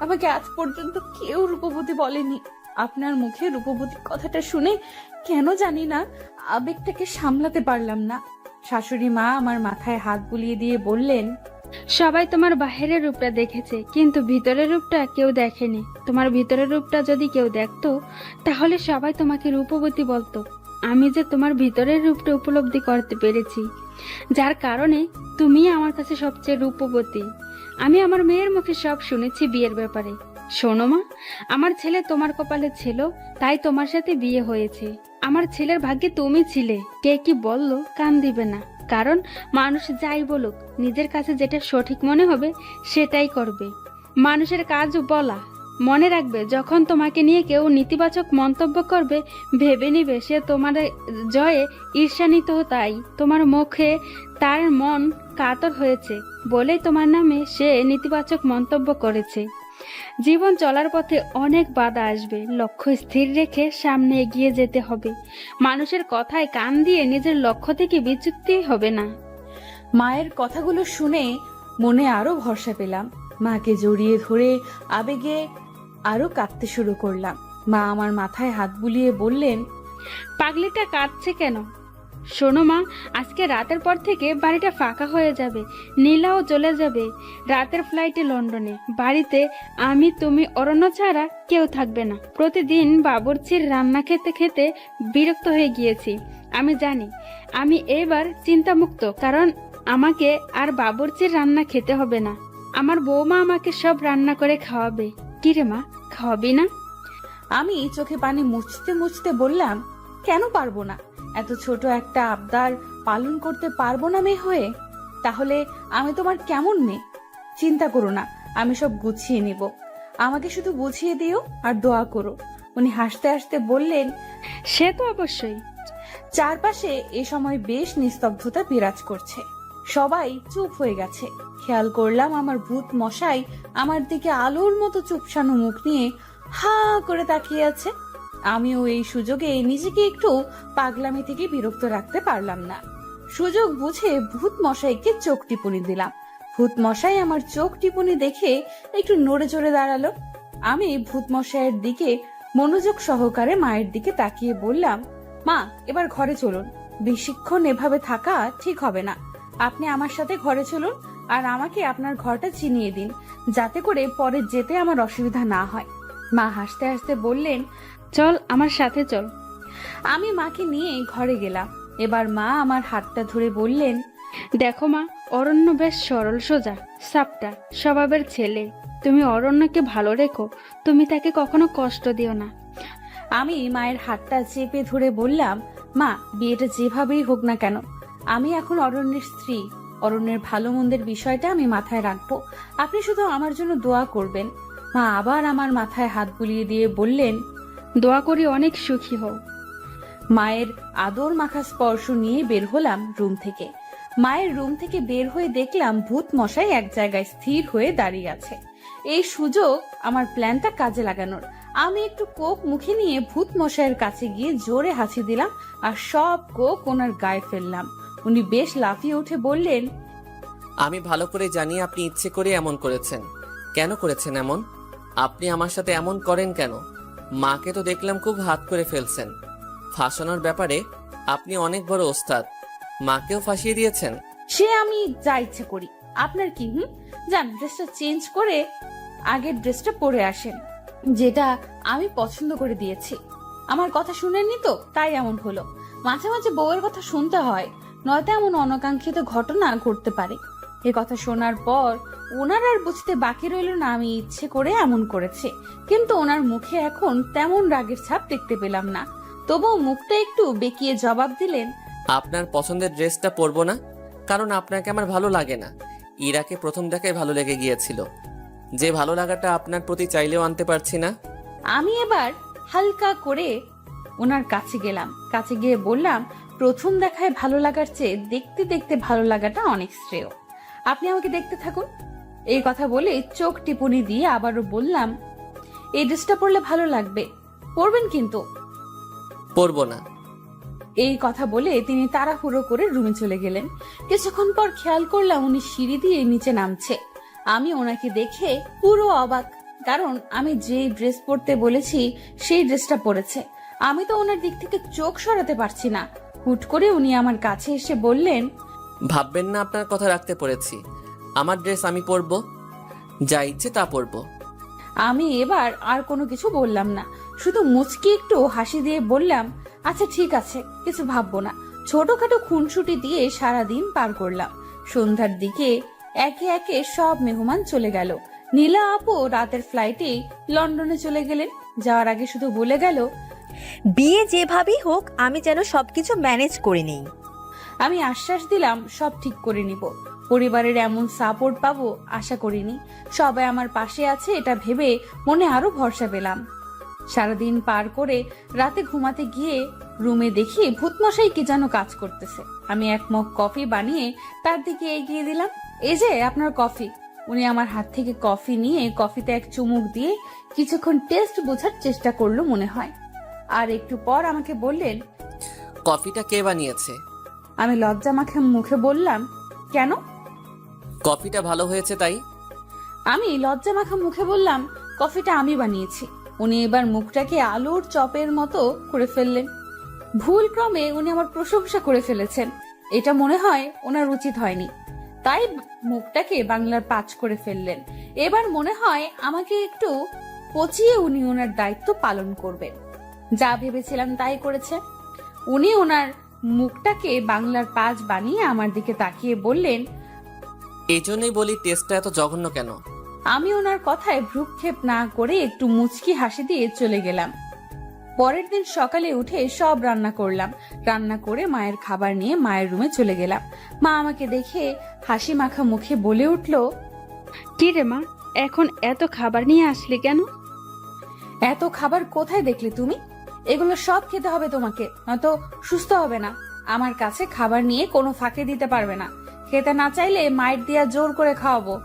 আমাকে আজ পর্যন্ত কেউ রূপবতী বলেনি। আপনার মুখে রূপবতী কথাটা শুনে কেন জানি না আবেগটাকে সামলাতে পারলাম না। শাশুড়ি মা আমার মাথায় হাত বুলিয়ে দিয়ে বললেন, সবাই তোমার বাহিরের রূপটা দেখেছে, কিন্তু ভিতরের রূপটা কেউ দেখেনি। তোমার ভিতরের রূপটা যদি কেউ দেখতো তাহলে সবাই তোমাকে রূপবতী বলতো। আমি যে তোমার ভিতরের রূপটা উপলব্ধি করতে পেরেছি, যার কারণে তুমি আমার কাছে সবচেয়ে রূপবতী। আমি আমার মেয়ের মুখে সব শুনেছি বিয়ের ব্যাপারে। শোনো মা, আমার ছেলে তোমার কপালে ছিল, তাই তোমার সাথে বিয়ে হয়েছে। আমার ছেলের ভাগ্যে তুমি ছিলে। কে কি বললো কান দিবে না, কারণ মানুষ যাই বলুক নিজের কাছে যেটা সঠিক মনে হবে সেটাই করবে। মানুষের কাজ বলা। মনে রাখবে, যখন তোমাকে নিয়ে কেউ নেতিবাচক মন্তব্য করবে ভেবে নিবে সে তোমার জয়ে ঈর্ষান্বিত। তাই তোমার মুখে তার মন কাতর হয়েছে বলেই তোমার নামে সে নেতিবাচক মন্তব্য করেছে। জীবন চলার পথে অনেক বাধা আসবে, লক্ষ্য স্থির রেখে সামনে এগিয়ে যেতে হবে। মানুষের কথায় কান দিয়ে নিজের লক্ষ্য থেকে বিচ্যুতি হবে না। মায়ের কথাগুলো শুনে মনে আরো ভরসা পেলাম। মাকে জড়িয়ে ধরে আবেগে আরো কাঁদতে শুরু করলাম। মা আমার মাথায় হাত বুলিয়ে বললেন, পাগলিটা কাঁদছে কেন? শোনো মা, আজকে রাতের পর থেকে বাড়িটা ফাঁকা হয়ে যাবে। নীলাও চলে যাবে রাতের ফ্লাইটে লন্ডনে। বাড়িতে আমি, তুমি, অরণ্য ছাড়া কেউ থাকবে না। প্রতিদিন বাবুর্চির রান্না খেতে খেতে বিরক্ত হয়ে গিয়েছি। আমি জানি আমি এবার চিন্তামুক্ত, কারণ আমাকে আর বাবুর্চির রান্না খেতে হবে না। আমার বৌমা আমাকে সব রান্না করে খাওয়াবে। কিরে মা, খাওয়াবি না? আমি চোখে পানি মুছতে মুছতে বললাম, কেন পারবো না? এত ছোট একটা আবদার পালন করতে পারবো না মেয়ে হয়ে? তাহলে আমি তোমার কেমন মেয়ে? চিন্তা করো না, আমি সব গুছিয়ে নিব। আমাকে শুধু বুঝিয়ে দিও আর দোয়া করো। উনি হাসতে হাসতে বললেন, সে তো অবশ্যই। চারপাশে এ সময় বেশ নিস্তব্ধতা বিরাজ করছে। সবাই চুপ হয়ে গেছে। খেয়াল করলাম আমার ভূত মশাই আমার দিকে আলোর মতো চুপসানো মুখ নিয়ে হা করে তাকিয়ে আছে। আমিও এই সুযোগে নিজেকে একটু পাগলামি থেকে বিরক্ত রাখতে পারলাম না। সুযোগ বুঝে ভূত মশাইকে চোখ টিপুনি দিলাম। ভূত মশাই আমার চোখ টিপুনি দেখে একটু নড়ে চড়ে দাঁড়ালো। আমি ভূত মশাইয়ের দিকে মনোযোগ সহকারে মায়ের দিকে তাকিয়ে বললাম, মা, এবার ঘরে চলুন। বেশিক্ষণ এভাবে থাকা ঠিক হবে না। আপনি আমার সাথে ঘরে চলুন আর আমাকে আপনার ঘরটা চিনিয়ে দিন, যাতে করে পরে যেতে আমার অসুবিধা না হয়। মা হাসতে হাসতে বললেন, চল আমার সাথে চল। আমি মাকে নিয়ে ঘরে গেলাম। এবার মা আমার হাতটা ধরে বললেন, দেখো মা, অরণ্য বেশ সরল সোজা সাপটা স্বভাবের ছেলে। তুমি অরণ্যকে ভালো রেখো, তুমি তাকে কখনো কষ্ট দিও না। আমি মায়ের হাতটা চেপে ধরে বললাম, মা, বিয়েটা যেভাবেই হোক না কেন, আমি এখন অরণ্যের স্ত্রী। অরণ্যের ভালো মন্দের বিষয়টা আমি মাথায় রাখবো। আপনি শুধু আমার জন্য দোয়া করবেন। মা আবার আমার মাথায় হাত বুলিয়ে দিয়ে বললেন, দোয়া করি অনেক সুখী হও। মায়ের আদর মাখা স্পর্শ নিয়ে বের হলাম রুম থেকে। মায়ের রুম থেকে বের হয়ে দেখলাম ভূত মশাই এক জায়গায় স্থির হয়ে দাঁড়িয়ে আছে। এই সুযোগ আমার প্ল্যানটা কাজে লাগানোর। আমি একটু কোক মুখে নিয়ে ভূত মশাইয়ের কাছে গিয়ে জোরে হাসি দিলাম আর সব কোক ওনার গায়ে ফেললাম। উনি বেশ লাফিয়ে উঠে বললেন, আমি ভালো করে জানি আপনি ইচ্ছে করে এমন করেছেন। কেন করেছেন এমন? আপনি আমার সাথে এমন করেন কেন? মাকে তো দেখলাম খুব হাত করে ফেলছেন। ফাঁসানোর ব্যাপারে আপনি অনেক বড় ওস্তাদ। মাকেও ফাঁসিয়ে দিয়েছেন। সে আমি যা ইচ্ছে করি, আপনার কি? যান, ড্রেসটা চেঞ্জ করে আগের ড্রেসটা পরে আসেন, যেটা আমি পছন্দ করে দিয়েছি। আমার কথা শুনেননি তো, তাই এমন হলো। মাঝে মাঝে বউয়ের কথা শুনতে হয়, নয়তো এমন অনাকাঙ্ক্ষিত ঘটনা ঘটতে পারে। এ কথা শোনার পর ওনার আর বুঝতে বাকি রইল না আমি ইচ্ছে করে এমন করেছে। কিন্তু ওনার মুখে এখন তেমন রাগের ছাপ দেখতে পেলাম না। তবুও মুখটা একটু বেঁকিয়ে জবাব দিলেন, আপনার পছন্দের ড্রেসটা পরবো না, কারণ আপনাকে আমার ভালো লাগে না। ইরাকে প্রথম দেখায় ভালো লেগে গিয়েছিল, যে ভালো লাগাটা আপনার প্রতি চাইলেও আনতে পারছি না। আমি এবার হালকা করে ওনার কাছে গেলাম, কাছে গিয়ে বললাম, প্রথম দেখায় ভালো লাগার চেয়ে দেখতে দেখতে ভালো লাগাটা অনেক শ্রেয়। আপনি আমাকে দেখতে থাকুন। এই কথা বলে চোখ টিপুনি দিয়ে আবারও বললাম, এই ড্রেসটা পরলে ভালো লাগবে, পরবেন কিন্তু। পরবো না। এই কথা বলে তিনি তাড়াহুড়ো করে রুমে চলে গেলেন। কিছুক্ষণ পর খেয়াল করলাম উনি সিঁড়ি দিয়ে নিচে নামছে। আমি ওনাকে দেখে পুরো অবাক, কারণ আমি যে ড্রেস পরতে বলেছি সেই ড্রেসটা পরেছে। আমি তো ওনার দিক থেকে চোখ সরাতে পারছি না। হুট করে উনি আমার কাছে এসে বললেন, ভাববেন না আপনার কথা রাখতে পড়েছি। আমার ড্রেস আমি পরবো, যা ইচ্ছে তা পরবো। আমি এবার আর কোনো কিছু বললাম না, শুধু মুচকি একটু হাসি দিয়ে বললাম, আচ্ছা ঠিক আছে, কিছু ভাববো না। ছোটখাটো খুনসুটি দিয়ে সারাদিন পার করলাম। সন্ধ্যার দিকে একে একে সব মেহমান চলে গেল। নীলা আপু রাতের ফ্লাইটে লন্ডনে চলে গেলেন। যাওয়ার আগে শুধু বলে গেল, বিয়ে যেভাবেই হোক আমি যেন সবকিছু ম্যানেজ করে নেই। আমি আশ্বাস দিলাম সব ঠিক করে নিব। পরিবারের এমন সাপোর্ট পাবো আশা করিনি। সবাই আমার পাশে আছে এটা ভেবে মনে আরো ভরসা পেলাম। সারাদিন পার করে রাতে ঘুমাতে গিয়ে রুমে দেখি ভূতমশাই কি যেন কাজ করতেছে। আমি এক মগ কফি বানিয়ে তার দিকে এগিয়ে দিলাম, এই যে আপনার কফি। উনি আমার হাত থেকে কফি নিয়ে কফিতে এক চুমুক দিয়ে কিছুক্ষণ টেস্ট বোঝার চেষ্টা করলো মনে হয়। আর একটু পর আমাকে বললেন, কফিটা কে বানিয়েছে? আমি লজ্জা মাখা মুখে বললাম, কেন? কফিটা ভালো হয়েছে তাই। আমি লজ্জা মাখা মুখে বললাম, কফিটা আমি বানিয়েছি। উনি এবার মুখটাকে আলুর চপের মতো করে ফেললেন। ভুল ক্রমে উনি আমার প্রশংসা করে ফেলেছেন। এটা মনে হয় ওনার উচিত হয়নি, তাই মুখটাকে বাংলার পাঁচ করে ফেললেন। এবার মনে হয় আমাকে একটু পচিয়ে উনি ওনার দায়িত্ব পালন করবেন। যা ভেবেছিলাম তাই করেছে। উনি ওনার মুখটাকে বাংলার পাঁচ বানিয়ে আমার দিকে তাকিয়ে বললেন, এই জন্যই বলি টেস্টটা এত জঘন্য কেন। আমি ওনার কথায় ভ্রুক্ষেপ না করে একটু মুচকি হাসি দিয়ে চলে গেলাম। পরের দিন সকালে উঠে সব রান্না করলাম। রান্না করে মায়ের খাবার নিয়ে মায়ের রুমে চলে গেলাম। মা আমাকে দেখে হাসি মাখা মুখে বলে উঠল, কি রে মা, এখন এত খাবার নিয়ে আসলে কেন? এত খাবার কোথায় দেখলে তুমি? এগুলো সব খেতে হবে তোমাকে, নয়তো সুস্থ হবে না। আমার কাছে খাবার নিয়ে কোনো ফাঁকে দিতে পারবে না। খেতে না চাইলে মাইর দিয়া জোর করে খাওয়াবো।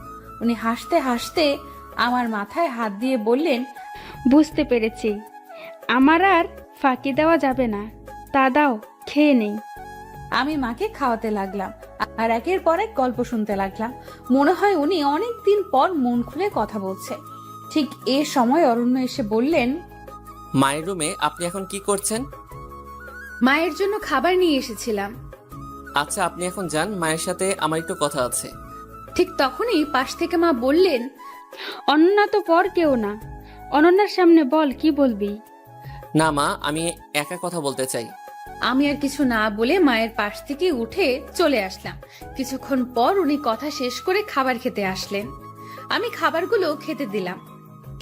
উনি হাসতে হাসতে আমার মাথায় হাত দিয়ে বললেন, বুঝতে পেরেছি, আমার আর ফাঁকি দেওয়া যাবে না। তা দাও, খেয়ে নেই। আমি মাকে খাওয়াতে লাগলাম আর একের পর এক গল্প শুনতে লাগলাম। মনে হয় উনি অনেক দিন পর মন খুলে কথা বলছে। ঠিক এ সময় অরণ্য এসে বললেন, মায়ের রুমে আপনি এখন কি করছেন? মায়ের জন্য খাবার নিয়ে এসেছিলাম। আচ্ছা, আপনি এখন যান, মায়ের সাথে আমার একটু কথা আছে। ঠিক তখনই পাশ থেকে মা বললেন, অনন্যা তো পর কেউ না, অনন্যার সামনে বল কি বলবি। না মা, আমি একা কথা বলতে চাই। আমি আর কিছু না বলে মায়ের পাশ থেকে উঠে চলে আসলাম। কিছুক্ষণ পর উনি কথা শেষ করে খাবার খেতে আসলেন। আমি খাবারগুলো খেতে দিলাম।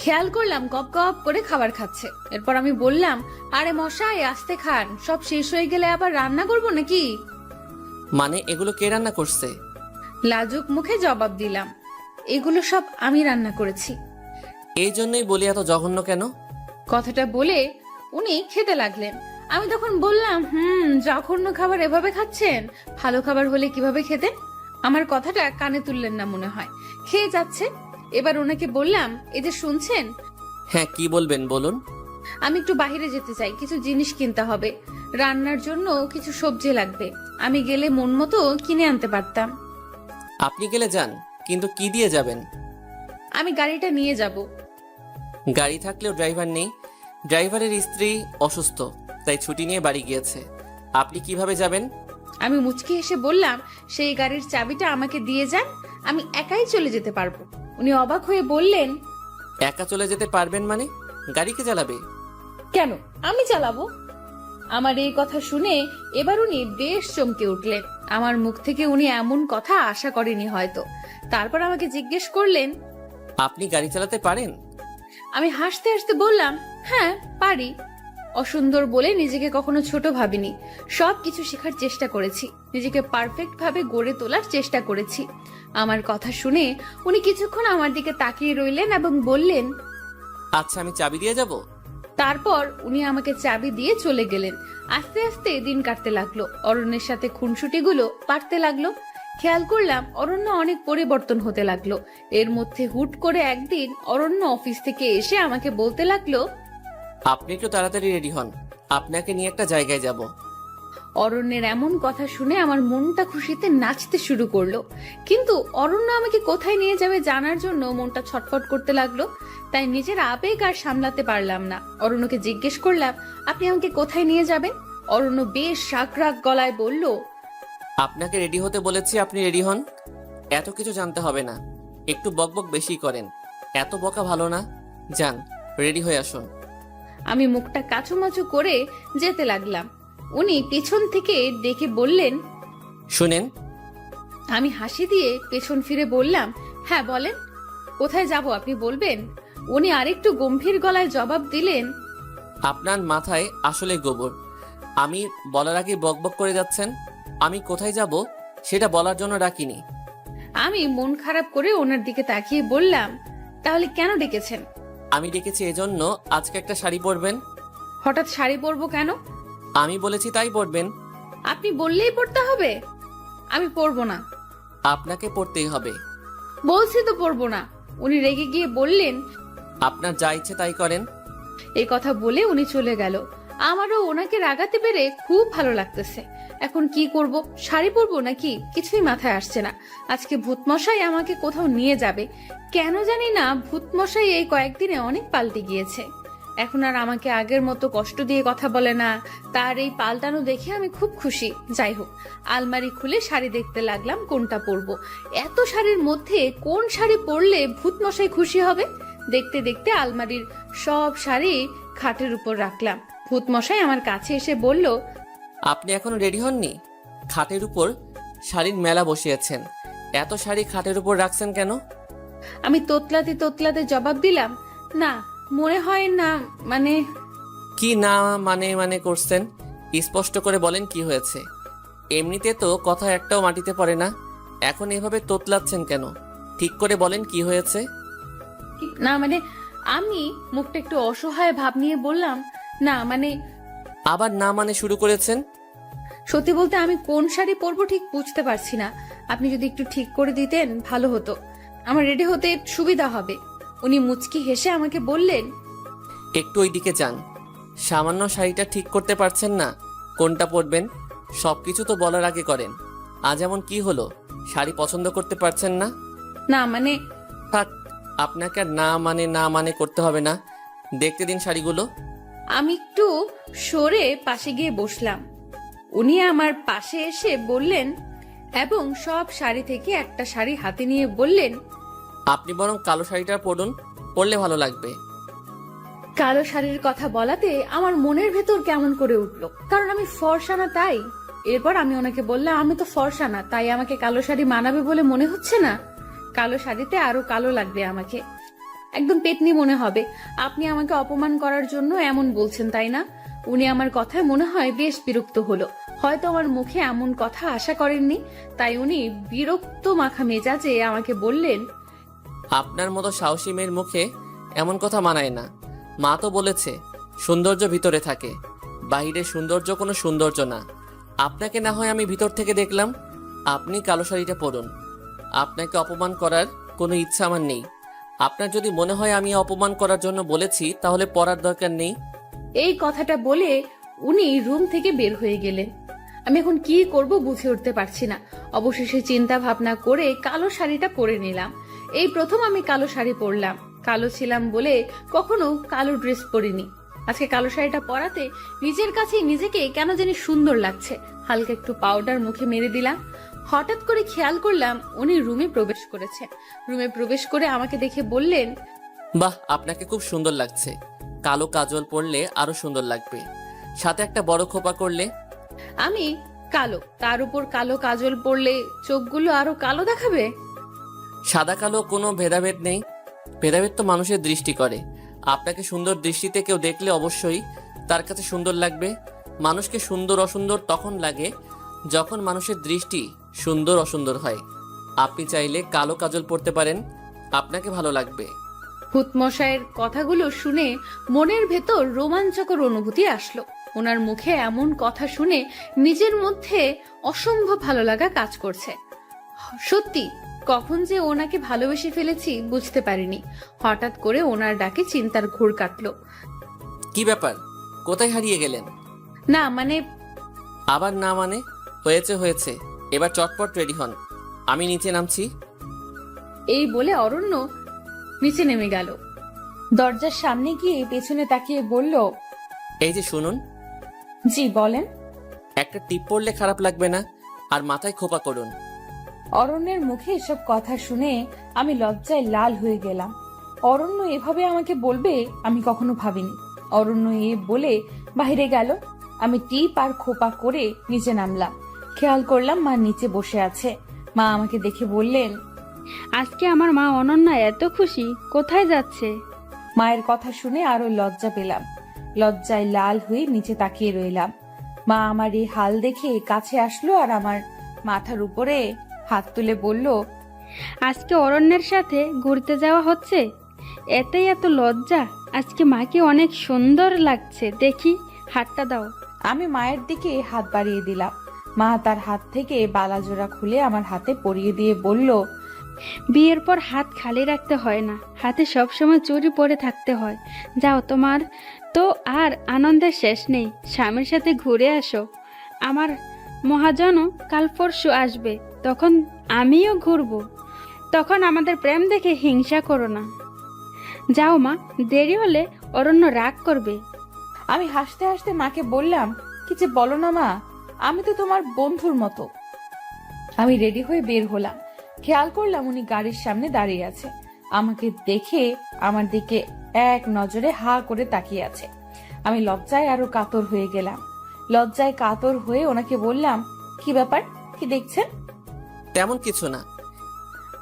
খেয়াল করলাম গপ গপ করে খাবার খাচ্ছে। এরপর আমি বললাম, আরে মশাই আস্তে খান, সব শেষ হয়ে গেলে আবার রান্না করবো নাকি? মানে এগুলো কে রান্না করছে? লাজুক মুখে জবাব দিলাম, এগুলো সব আমি রান্না করেছি। এই জন্যই বলি এত জঘন্য কেন। কথাটা বলে উনি খেতে লাগলেন। আমি তখন বললাম, জঘন্য খাবার এভাবে খাচ্ছেন? ভালো খাবার হলে কিভাবে খেতেন? আমার কথাটা কানে তুললেন না মনে হয়, খেয়ে যাচ্ছে। এবার ওনাকে বললাম, এই যে শুনছেন? হ্যাঁ, কি বলবেন বলুন। আমি একটু বাইরে যেতে চাই, কিছু জিনিস কিনতে হবে। রান্নার জন্য কিছু সবজি লাগবে। আমি গেলে মন মতো কিনে আনতে পারতাম। আপনি গেলে যান, কিন্তু কি দিয়ে যাবেন? আমি গাড়িটা নিয়ে যাব। গাড়ি থাকলেও ড্রাইভার নেই। ড্রাইভারের স্ত্রী অসুস্থ, তাই ছুটি নিয়ে বাড়ি গিয়েছে। আপনি কিভাবে যাবেন? আমি মুচকি হেসে বললাম, সেই গাড়ির চাবিটা আমাকে দিয়ে যান, আমি একাই চলে যেতে পারবো। উনি অবাক হয়ে বললেন, একা চলে যেতে পারবেন মানে? গাড়ি কে চালাবে? কেন, আমি চালাবো। আমার এই কথা শুনে এবার উনি বেশ চমকে উঠলেন। আমার মুখ থেকে উনি এমন কথা আশা করেনি হয়তো। তারপর আমাকে জিজ্ঞেস করলেন, আপনি গাড়ি চালাতে পারেন? আমি হাসতে হাসতে বললাম, হ্যাঁ পারি। অসুন্দর বলে নিজেকে কখনো ছোট ভাবিনি। সব কিছু শেখার চেষ্টা করেছি, নিজেকে পারফেক্ট ভাবে গড়ে তোলার চেষ্টা করেছি। আমার কথা শুনে উনি কিছুক্ষণ আমার দিকে তাকিয়ে রইলেন এবং বললেন, আচ্ছা আমি চাবি দিয়ে যাব। তারপর উনি আমাকে চাবি দিয়ে চলে গেলেন। আস্তে আস্তে দিন কাটতে লাগলো, অরণ্যের সাথে খুনসুটিগুলো বাড়তে লাগলো। খেয়াল করলাম অরণ্য অনেক পরিবর্তন হতে লাগলো। এর মধ্যে হুট করে একদিন অরণ্য অফিস থেকে এসে আমাকে বলতে লাগলো, আপনি একটু তাড়াতাড়ি রেডি হন, আপনাকে নিয়ে একটা জায়গায় যাব। অরণ্যের এমন কথা শুনে আমার মনটা খুশিতে নাচতে শুরু করলো। কিন্তু অরণ্য আমাকে কোথায় নিয়ে যাবে জানার জন্য মনটা ছটফট করতে লাগলো। তাই নিজের আবেগ আর সামলাতে পারলাম না। অরণ্যকে জিজ্ঞেস করলাম, আপনি আমাকে কোথায় নিয়ে যাবেন? অরণ্য বেশ রাগ রাগ গলায় বলল, আপনাকে রেডি হতে বলেছি, আপনি রেডি হন। এত কিছু জানতে হবে না, একটু বকবক বেশি করেন, এত বকা ভালো না। যান, রেডি হয়ে আসুন। আমি মুখটা কাচুমাচু করে যেতে লাগলাম। উনি পিছন থেকে ডেকে বললেন, শুনেন। আমি হাসি দিয়ে পেছন ফিরে বললাম, হ্যাঁ বলেন, কোথায় যাব আপনি বলবেন? উনি আরেকটু গম্ভীর গলায় জবাব দিলেন, আপনার মাথায় আসলে গোবর। আমি বলার আগে বকবক করে যাচ্ছেন। আমি কোথায় যাব সেটা বলার জন্য ডাকিনি। আমি মন খারাপ করে ওনার দিকে তাকিয়ে বললাম, তাহলে কেন ডেকেছেন? আমি ডেকেছি এজন্য আজকে একটা শাড়ি পরবেন। হঠাৎ শাড়ি পরবো কেন? আমি বলেছি তাই পরবেন। আপনি বললেই পরতে হবে? আমি পরবো না। আপনাকে পরতেই হবে। বলছি তো পরবো না। উনি রেগে গিয়ে বললেন, আপনার যা ইচ্ছে তাই করেন। এই কথা বলে উনি চলে গেল। আমারও ওনাকে রাগাতে পেরে খুব ভালো লাগতেছে। এখন কি করব, শাড়ি পরবো নাকি কিছুই মাথায় আসছে না। আজকে ভূতমশাই আমাকে কোথাও নিয়ে যাবে। কেন জানি না, ভূতমশাই এই কয়েকদিনে অনেক পাল্টে গিয়েছে। এখন আর আমাকে আগের মতো কষ্ট দিয়ে কথা বলে না। তার এই পাল্টানো দেখে আমি খুব খুশি। যাই হোক, আলমারি খুলে শাড়ি দেখতে লাগলাম কোনটা পরবো। এত শাড়ির মধ্যে কোন শাড়ি পরলে ভূতমশাই খুশি হবে? দেখতে দেখতে আলমারির সব শাড়ি খাটের উপর রাখলাম। ভূতমশাই আমার কাছে এসে বলল, আপনি এখনো রেডি হননি? খাটের উপর শাড়ির মেলা বসিয়েছেন, এত শাড়ি খাটের উপর রাখছেন কেন? আমি তোতলাতে তোতলাতে জবাব দিলাম, না মনে হয় না, মানে। কি না মানে মানে করছেন? স্পষ্ট করে বলেন কি হয়েছে। এমনিতে তো কথা একটাও মাটিতে পড়ে না, এখন এভাবে তোতলাচ্ছেন কেন? ঠিক করে বলেন কি হয়েছে। না মানে, আমি মুখটা একটু অসহায় ভাব নিয়ে বললাম, না মানে। আবার না মানে শুরু করেছেন। সত্যি বলতে আমি কোন শাড়ি পরবো ঠিক বুঝতে পারছি না। আপনি যদি একটু ঠিক করে দিতেন ভালো হতো, আমার রেডি হতে সুবিধা হবে। উনি মুচকি হেসে আমাকে বললেন, একটু ওই দিকে যান। সামান্য শাড়িটা ঠিক করতে পারছেন না কোনটা পরবেন? সবকিছু তো বলার আগে করেন। আজ এমন কি হলো, শাড়ি পছন্দ করতে পারছেন না? না মানে। থাক, আপনাকে আর না মানে করতে হবে না। দেখতে দিন শাড়িগুলো। আমি একটু সরে পাশে গিয়ে বসলাম। উনি আমার পাশে এসে বললেন এবং সব শাড়ি থেকে একটা শাড়ি হাতে নিয়ে বললেন, আপনি বরং কালো শাড়িটা পরুন, পরলে ভালো লাগবে। কালো শাড়ির কথা বলাতে আমার মনের ভেতর কেমন করে উঠলো, কারণ আমি ফর্সা না তাই। এরপর আমি ওনাকে বললাম, আমি তো ফর্সা না, তাই আমাকে কালো শাড়ি মানাবে বলে মনে হচ্ছে না। কালো শাড়িতে আরো কালো লাগবে আমাকে, একদম পেতনি মনে হবে। আপনি আমাকে অপমান করার জন্য এমন বলছেন তাই না? উনি আমার কথায় মনে হয় বেশ বিরক্ত হলো। হয়তো আমার মুখে এমন কথা আশা করেননি, তাই উনি বিরক্ত মাখা মেজাজে আমাকে বললেন, আপনার মতো সাহসী মেয়ের মুখে এমন কথা মানায় না। মা তো বলেছে সৌন্দর্য ভিতরে থাকে, বাহিরের সৌন্দর্য কোনো সৌন্দর্য না। আপনাকে না হয় আমি ভিতর থেকে দেখলাম। আপনি কালো শাড়িটা পরুন। আপনাকে অপমান করার কোনো ইচ্ছা আমার নেই। আপনার যদি মনে হয় আমি অপমান করার জন্য বলেছি, তাহলে পরার দরকার নেই। এই কথাটা বলে উনি রুম থেকে বের হয়ে গেলেন। আমি এখন কি করব বুঝে উঠতে পারছি না। অবশেষে চিন্তা ভাবনা করে কালো শাড়িটা পরে নিলাম। এই প্রথম আমি কালো শাড়ি পরলাম। কালো ছিলাম বলে কখনো কালো ড্রেস পরিনি। আজকে কালো শাড়িটা পরাতে নিজের কাছেই নিজেকে কেন জানি সুন্দর লাগছে। হালকা একটু পাউডার মুখে মেরে দিলাম। হঠাৎ করে খেয়াল করলাম উনি রুমে প্রবেশ করেছে। রুমে প্রবেশ করে আমাকে দেখে বললেন, বাহ, আপনাকে খুব সুন্দর লাগছে। কালো কাজল পরলে আরো সুন্দর লাগবে, সাথে একটা বড় খোপা করলে। আমি কালো, তার উপর কালো কাজল পরলে চোখগুলো আরো কালো দেখাবে। সাদা কালো কোনো ভেদাভেদ নেই, ভেদাভেদ তো মানুষের দৃষ্টি করে। আপনাকে সুন্দর দৃষ্টিতে কেউ দেখলে অবশ্যই তার কাছে সুন্দর লাগবে। মানুষকে সুন্দর অসুন্দর তখন লাগে যখন মানুষের দৃষ্টি সুন্দর অসুন্দর হয়। আপনি চাইলে কালো কাজল পরতে পারেন, আপনাকে ভালো লাগবে। ভূতমশাইয়ের কথাগুলো শুনে মনের ভেতর রোমাঞ্চকর অনুভূতি আসলো। ওনার মুখে এমন কথা শুনে নিজের মধ্যে অসম্ভব ভালো লাগা কাজ করছে। সত্যি কখন যে ওনাকে ভালোবেসে ফেলেছি বুঝতে পারিনি। হঠাৎ করে ওনার ডাকে চিন্তার ঘোর কাটলো। কি ব্যাপার, কোথায় হারিয়ে গেলেন? না মানে আবার না মানে? হয়েছে হয়েছে, এবার চটপট রেডি হন, আমি নিচে নামছি। এই বলে অরণ্য নিচে নেমে গেল। দরজার সামনে গিয়ে পেছনে তাকিয়ে বলল, এই যে শুনুন। জি বলেন। একটা টিপ পড়লে খারাপ লাগবে না, আর মাথায় খোপা করুন। অরণ্যের মুখে এসব কথা শুনে আমি লজ্জায় লাল হয়ে গেলাম। অরণ্য এভাবে আমাকে বলবে আমি কখনো ভাবিনি। অরণ্য এ বলে বাইরে গেল। আমি টিপ আর খোপা করে নিচে নামলাম। খেয়াল করলাম মা নিচে বসে আছে। মা আমাকে দেখে বললেন, আজকে আমার মা অনন্যা এত খুশি, কোথায় যাচ্ছে? মায়ের কথা শুনে আরো লজ্জা পেলাম। লজ্জায় লাল হয়ে নিচে তাকিয়ে রইলাম। মা আমার এই হাল দেখে কাছে আসলো আর আমার মাথার উপরে হাত তুলে বলল, আজকে অরণ্যের সাথে ঘুরতে যাওয়া হচ্ছে, এতেই এত লজ্জা? আজকে মাকে অনেক সুন্দর লাগছে, দেখি হাতটা দাও। আমি মায়ের দিকে হাত বাড়িয়ে দিলাম। মা তার হাত থেকে বালাজোড়া খুলে আমার হাতে পরিয়ে দিয়ে বলল, বিয়ের পর হাত খালি রাখতে হয় না, হাতে সবসময় চুড়ি পরে থাকতে হয়। যাও, তোমার তো আর আনন্দের শেষ নেই, স্বামীর সাথে ঘুরে আসো। আমার মহাজনও কাল পরশু আসবে, তখন আমিও ঘুরবো। তখন আমাদের প্রেম দেখে হিংসা করো না। যাও মা, দেরি হলে অরণ্য রাগ করবে। আমি হাসতে হাসতে মাকে বললাম, কি যে বলো না মা, আমি তো তোমার বন্ধুর মতো। আমি রেডি হয়ে বের হলাম। খেয়াল করলাম উনি গাড়ির সামনে দাঁড়িয়ে আছে। আমাকে দেখে আমার দিকে এক নজরে হা করে তাকিয়ে আছে। আমি লজ্জায় আরো কাতর হয়ে গেলাম। লজ্জায় কাতর হয়ে ওনাকে বললাম, কি ব্যাপার, কি দেখছেন? তেমন কিছু না।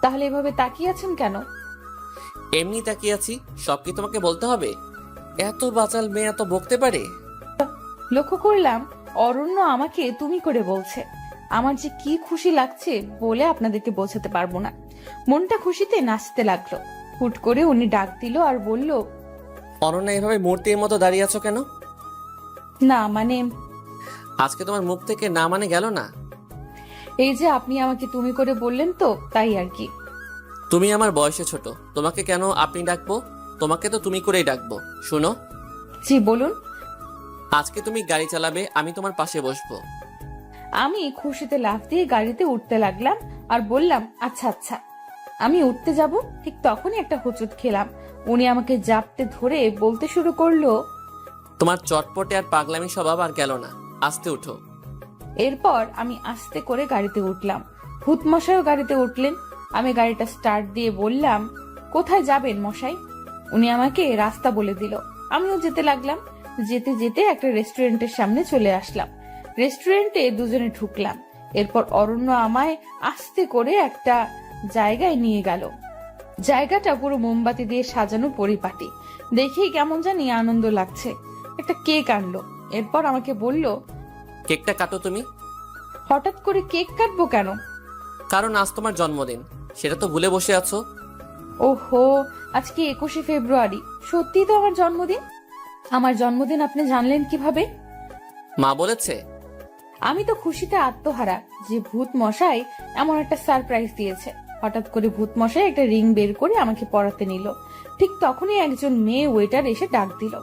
তাহলে এভাবে তাকিয়ে আছেন কেন? এমনি তাকিয়ে আছি, সব কি তোমাকে বলতে হবে? এত বাচাল মেয়ে এত বকতে পারে? লক্ষ্য করলাম অরণ্য আমাকে তুমি করে বলছে। আমার যে কি খুশি লাগছে বলে আপনাদেরকে বোঝাতে পারবো না। মনটা খুশিতে নাচতে লাগলো। হুট করে উনি ডাক দিল আর বলল, অনন্যা এভাবে মূর্তির মতো দাঁড়িয়ে আছো কেন? না মানে আজকে তোমার মুখ থেকে না মানে গেল না? এই যে আপনি আমাকে তুমি করে বললেন তো, তাই আর কি। তুমি আমার বয়সে ছোট, তোমাকে কেন আপনি ডাকবো? তোমাকে তো তুমি করেই ডাকবো। শুনো, জি বলুন। আজকে তুমি গাড়ি চালাবে, আমি তোমার পাশে বসবো। আমি খুশিতে লাফ দিয়ে গাড়িতে উঠতে লাগলাম আর বললাম, আচ্ছা আচ্ছা। আমি উঠতে যাব, ঠিক তখনই একটা হোঁচট খেলাম। উনি আমাকে জাপটে ধরে বলতে শুরু করলো, তোমার চটপটে আর পাগলামি স্বভাব আর গেল না, আস্তে উঠো। এরপর আমি আস্তে করে গাড়িতে উঠলাম। ভূত মশাইও গাড়িতে উঠলেন। আমি গাড়িটা স্টার্ট দিয়ে বললাম, কোথায় যাবেন মশাই? উনি আমাকে রাস্তা বলে দিল। আমিও যেতে লাগলাম। যেতে যেতে একটা রেস্টুরেন্টের সামনে চলে আসলাম। রেস্টুরেন্টে দুজনে ঢুকলাম। এরপর অরণ্য আমায় আস্তে করে একটা জায়গায় নিয়ে গেল। জায়গাটা পুরো মোমবাতি দিয়ে সাজানো পরিপাটি। দেখেই কেমন জানি আনন্দ লাগছে। একটা কেক আনলো। এরপর আমাকে বলল, কেকটা কাটো তুমি। হঠাৎ করে কেক কাটবো কেন? কারণ আজ তোমার জন্মদিন, সেটা তো ভুলে বসে আছো। ওহো, আজকে 21শে ফেব্রুয়ারি। সত্যি তো আমার জন্মদিন। আমার জন্মদিন আপনি জানলেন কিভাবে? মা বলেছে। আমি তো খুশিতে আত্মহারা যে ভূত মশাই এমন একটা সারপ্রাইজ দিয়েছে। হঠাৎ করে ভূত মশাই একটা রিং বের করে আমাকে পরাতে নিল। ঠিক তখনই একজন মেয়ে ওয়েটার এসে ডাক দিল।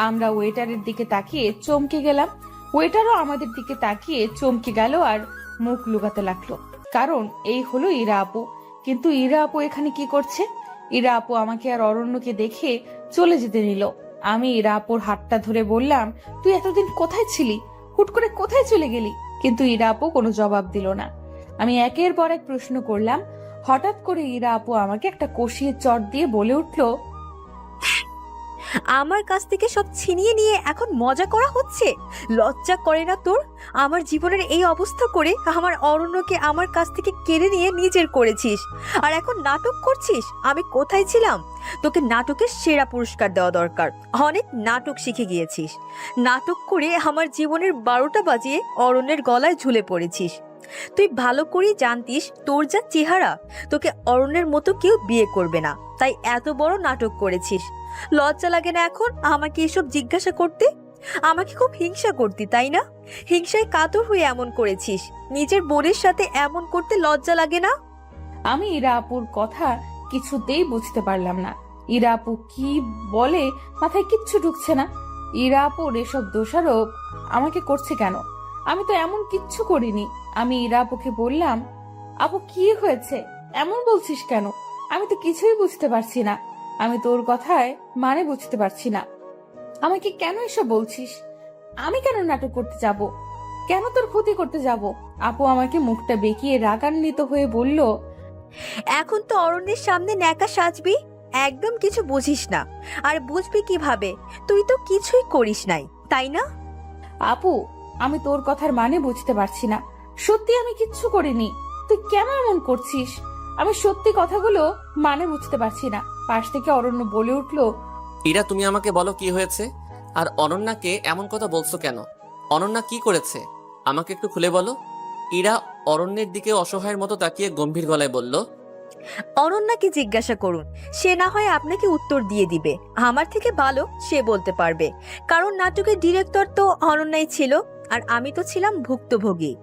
আমরা ওয়েটারের দিকে তাকিয়ে চমকে গেলাম। ওয়েটারও আমাদের দিকে তাকিয়ে চমকে গেল আর মুখ লুকাতে লাগলো। কারণ এই হলো ইরা আপু। কিন্তু ইরা আপু এখানে কি করছে? ইরা আপু আমাকে আর অরণ্যকে দেখে চলে যেতে নিল। আমি ইরা আপুর হাতটা ধরে বললাম, তুই এতদিন কোথায় ছিলি? হুট করে কোথায় চলে গেলি? কিন্তু ইরা আপু কোনো জবাব দিল না। আমি একের পর এক প্রশ্ন করলাম। হঠাৎ করে ইরা আপু আমাকে একটা কষিয়ে চট দিয়ে বলে উঠল, আমার কাছ থেকে সব ছিনিয়ে নিয়ে এখন মজা করা হচ্ছে? লজ্জা করে না তোর? আমার জীবনের এই অবস্থা করে আমার অরণ্যকে আমার কাছ থেকে কেড়ে নিয়ে নিজের করেছিস, আর এখন নাটক করছিস। আমি কোথায় ছিলাম? তোকে নাটকের সেরা পুরস্কার দেওয়া দরকার। অনেক নাটক শিখে গিয়েছিস। নাটক করে আমার জীবনের 12টা বাজিয়ে অরণ্যের গলায় ঝুলে পড়েছিস। তুই ভালো করেই জানতিস তোর যা চেহারা, তোকে অরণ্যের মতো কেউ বিয়ে করবে না, তাই এত বড় নাটক করেছিস। লজ্জা লাগে না এখন আমাকে এসব জিজ্ঞাসা করতে? আমাকে খুব হিংসা করতি, তাই না? হিংসায় কাতর হয়ে এমন করেছিস। নিজের বোনের সাথে এমন করতে লজ্জা লাগে না? আমি ইরা আপুর কথা কিছুতেই বুঝতে পারলাম না। ইরা আপু কি বলে মাথায় কিচ্ছু ঢুকছে না। ইরা আপুর এসব দোষারোপ আমাকে করছে কেন? আমি তো এমন কিচ্ছু করিনি। আমি ইরা আপুকে বললাম, আপু কি হয়েছে, এমন বলছিস কেন? আমি তো কিছুই বুঝতে পারছি না। আমি তোর কথায় মানে বুঝতে পারছি না। আমাকে কেন এসব বলছিস? আমি কেন নাটক করতে যাব? কেন তোর ক্ষতি করতে যাব? আপু আমাকে মুখটা বেঁকিয়ে রাগান্বিত হয়ে বলল, এখন তো অরণ্যের সামনে ন্যাকা সাজবি? একদম কিছু বুঝিস না। আর বুঝবি কিভাবে? তুই তো কিছুই করিস নাই, তাই না? আপু আমি তোর কথার মানে বুঝতে পারছি না। সত্যি আমি কিচ্ছু করিনি। তুই কেন এমন করছিস? আমি সত্যি কথাগুলো মানে বুঝতে পারছি না। পাশ থেকে অরণ্য বলে উঠলো, ইরা, তুমি আমাকে বলো কি হয়েছে? আর অনন্যাকে এমন কথা বলছো কেন? অনন্যা কি করেছে আমাকে একটু খুলে বলো। ইরা অরণ্যের দিকে অসহায়ের মতো তাকিয়ে গম্ভীর গলায় বলল, অনন্যাকে জিজ্ঞাসা করুন, সে না হয় আপনাকে উত্তর দিয়ে দিবে। আমার থেকে ভালো সে বলতে পারবে, কারণ নাটকের ডিরেক্টর তো অনন্যাই ছিল, আর আমি তো ছিলাম ভুক্তভোগী।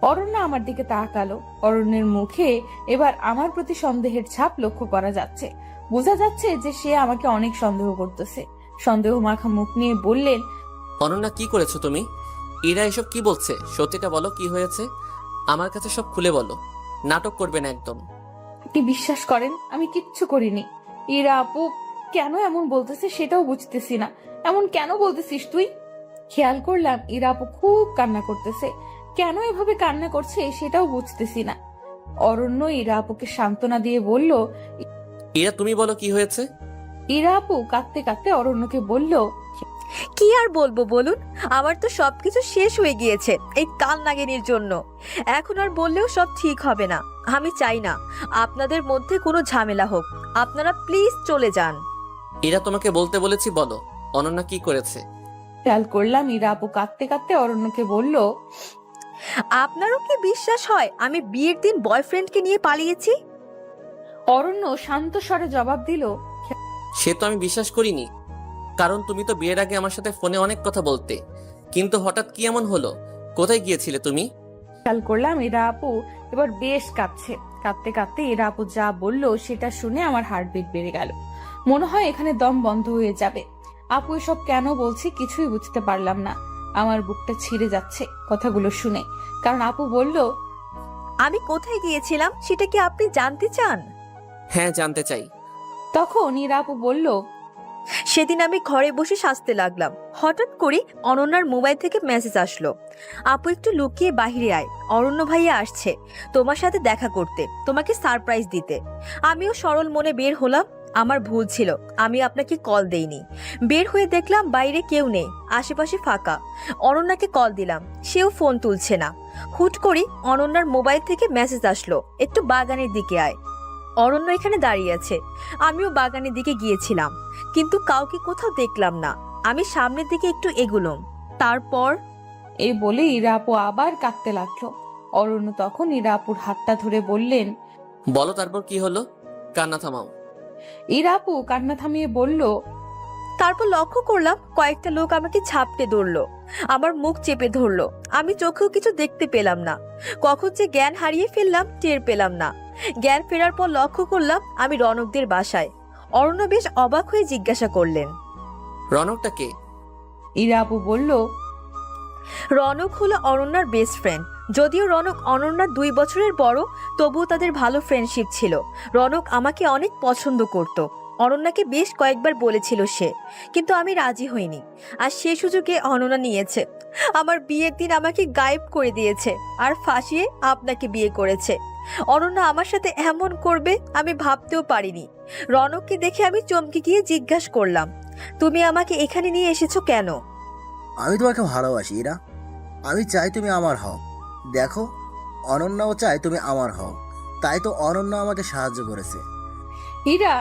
অরণ্য আমার দিকে তাকালো। অরণ্যের মুখে এবার আমার প্রতি সন্দেহের ছাপ লক্ষ্য করা যাচ্ছে। বোঝা যাচ্ছে যে সে আমাকে অনেক সন্দেহ করতেছে। সন্দেহ মাখা মুখ নিয়ে বললেন, অনন্যা কি করেছো তুমি? ইরা এসব কি বলছে? সত্যিটা বলো, কি হয়েছে? আমার কাছে সব খুলে বলো, নাটক করবে না একদম। আপনি বিশ্বাস করেন আমি কিচ্ছু করিনি। ইরা আপু কেন এমন বলতেছে সেটাও বুঝতেছি না। এমন কেন বলতেছিস তুই? খেয়াল করলাম ইরা আপু খুব কান্না করতেছে। কেন এভাবে কান্না করছে সেটাও বুঝতেছি না। অরণ্য ইরা আপুকে সান্ত্বনা দিয়ে বলল, ইরা তুমি বলো কি হয়েছে? ইরা আপু কাঁদতে কাঁদতে অরণ্যকে বলল, কি আর বলবো বলুন? আমার তো সবকিছু শেষ হয়ে গিয়েছে এই কাল নাগিনীর জন্য। এখন আর বললেও সব ঠিক হবে না। আমি চাই না আপনাদের মধ্যে কোনো ঝামেলা হোক। আপনারা প্লিজ চলে যান। ইরা তোমাকে বলতে বলেছি, বলো অনন্যা কি করেছে? খেয়াল করলাম ইরা আপু কাঁদতে কাঁদতে অরণ্যকে বলল, আপনারও কি বিশ্বাস হয় আমি বিয়ের দিন বয়ফ্রেন্ডকে নিয়ে পালিয়েছি? অরণ্য শান্ত স্বরে জবাব দিল, সে তো আমি বিশ্বাস করিনি, কারণ তুমি তো বিয়ের আগে আমার সাথে ফোনে অনেক কথা বলতে, কিন্তু হঠাৎ কি এমন হলো? কোথায় গিয়েছিলে তুমি? খেয়াল করলাম ইরা আপু এবার বেশ কাঁদছে। কাঁদতে কাঁদতে ইরা আপু যা বলল সেটা শুনে আমার হার্টবিট বেড়ে গেল। মনে হয় এখানে দম বন্ধ হয়ে যাবে। আপু এসব কেন বলছে কিছুই বুঝতে পারলাম না। আমার বুকটা ছিঁড়ে যাচ্ছে কথাগুলো শুনে। কারণ আপু বলল, আমি কোথায় গিয়েছিলাম সেটা কি আপনি জানতে চান? হ্যাঁ, জানতে চাই। তখন ইরা আপু বলল, সেদিন আমি ঘরে বসে সাজতে লাগলাম। হঠাৎ করে অনন্যার মোবাইল থেকে মেসেজ আসলো, আপু একটু লুকিয়ে বাহিরে আয়, অরণ্য ভাইয়া আসছে তোমার সাথে দেখা করতে, তোমাকে সারপ্রাইজ দিতে। আমিও সরল মনে বের হলাম। আমার ভুল ছিল, আমি আপনাকে কল দেইনি। বের হয়ে দেখলাম বাইরে কেউ নেই, আশেপাশে ফাঁকা। অনন্যাকে কল দিলাম, সেও ফোন তুলছে না। হুট করে অনন্যার মোবাইল থেকে মেসেজ আসলো, একটু বাগানের দিকে আয়। অরণ্য এখানে দাঁড়িয়ে আছে। আমিও বাগানের দিকে গিয়েছিলাম, কিন্তু কাউকে কোথাও দেখলাম না। আমি সামনের দিকে একটু এগুলাম, তারপর এই বলে ইরা আপু আবার কাঁদতে লাগলো। অরণ্য তখন ইরা আপুর হাতটা ধরে বললেন, বলো তারপর কি হলো? কান্না থামাও। ইরা আপু কান্না থামিয়ে বলল, তারপর লক্ষ্য করলাম কয়েকটা লোক আমাকে ঝাপটে ধরলো, আমার মুখ চেপে ধরলো। আমি চোখেও কিছু দেখতে পেলাম না। কখন যে জ্ঞান হারিয়ে ফেললাম টের পেলাম না। জ্ঞান ফেরার পর লক্ষ্য করলাম আমি রনকদের বাসায়। অরণ্য বেশ অবাক হয়ে জিজ্ঞাসা করলেন, রনকটা কে? ইরা আপু বলল, রনক হলো অনন্যার বেস্ট ফ্রেন্ড। যদিও রনক অনন্যার 2 বছরের বড়, তবুও তাদের ভালো ফ্রেন্ডশিপ ছিল। রনক আমাকে অনেক পছন্দ করত। অনন্যাকে বেশ কয়েকবার বলেছিল সে, কিন্তু আমি রাজি হইনি। আর সে সুযোগে অনন্যা নিয়েছে। আমার বিয়ের দিন আমাকে গায়েব করে দিয়েছে, আর ফাঁসিয়ে আপনাকে বিয়ে করেছে। অনন্যা আমার সাথে এমন করবে আমি ভাবতেও পারিনি। রনককে দেখে আমি চমকে গিয়ে জিজ্ঞাসা করলাম, তুমি আমাকে এখানে নিয়ে এসেছো কেন? আমি তোমাকে ভালোবাসি ইরা। আমি চাই তুমি আমার হও। দেখো, অনন্যাও চায় তুমি আমার হও। তাই তো অনন্যা আমাকে সাহায্য করেছে। ইরা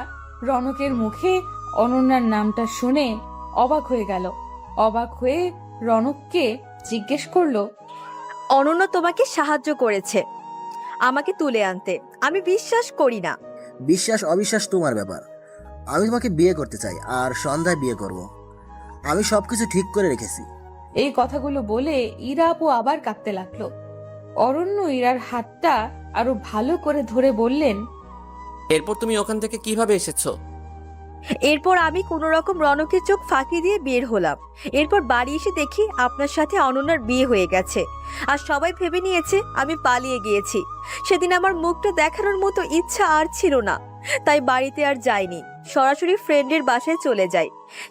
রনকের মুখে অনন্যার নামটা শুনে অবাক হয়ে গেল। অবাক হয়ে রনককে জিজ্ঞেস করলো, অনন্য তোমাকে সাহায্য করেছে আমাকে তুলে আনতে? আমি বিশ্বাস করি না। বিশ্বাস অবিশ্বাস তোমার ব্যাপার। আমি তোমাকে বিয়ে করতে চাই, আর সন্ধ্যায় বিয়ে করব। আমি সবকিছু ঠিক করে রেখেছি। এই কথাগুলো বলে ইরা আপু আবার কাঁদতে লাগলো। অরণ্য ইরার হাতটা আরো ভালো করে ধরে বললেন, এরপর তুমি ওখান থেকে কিভাবে এসেছো? এরপর আমি কোনো রকম রনকের চোখ ফাঁকি দিয়ে বের হলাম। এরপর বাড়ি এসে দেখি আপনার সাথে অনন্যার বিয়ে হয়ে গেছে, আর সবাই ভেবে নিয়েছে আমি পালিয়ে গিয়েছি। সেদিন আমার মুখটা দেখানোর মতো ইচ্ছা আর ছিল না, তাই বাড়িতে আর যাইনি। সরাসরি ফ্রেন্ডের বাসায় চলে যাই।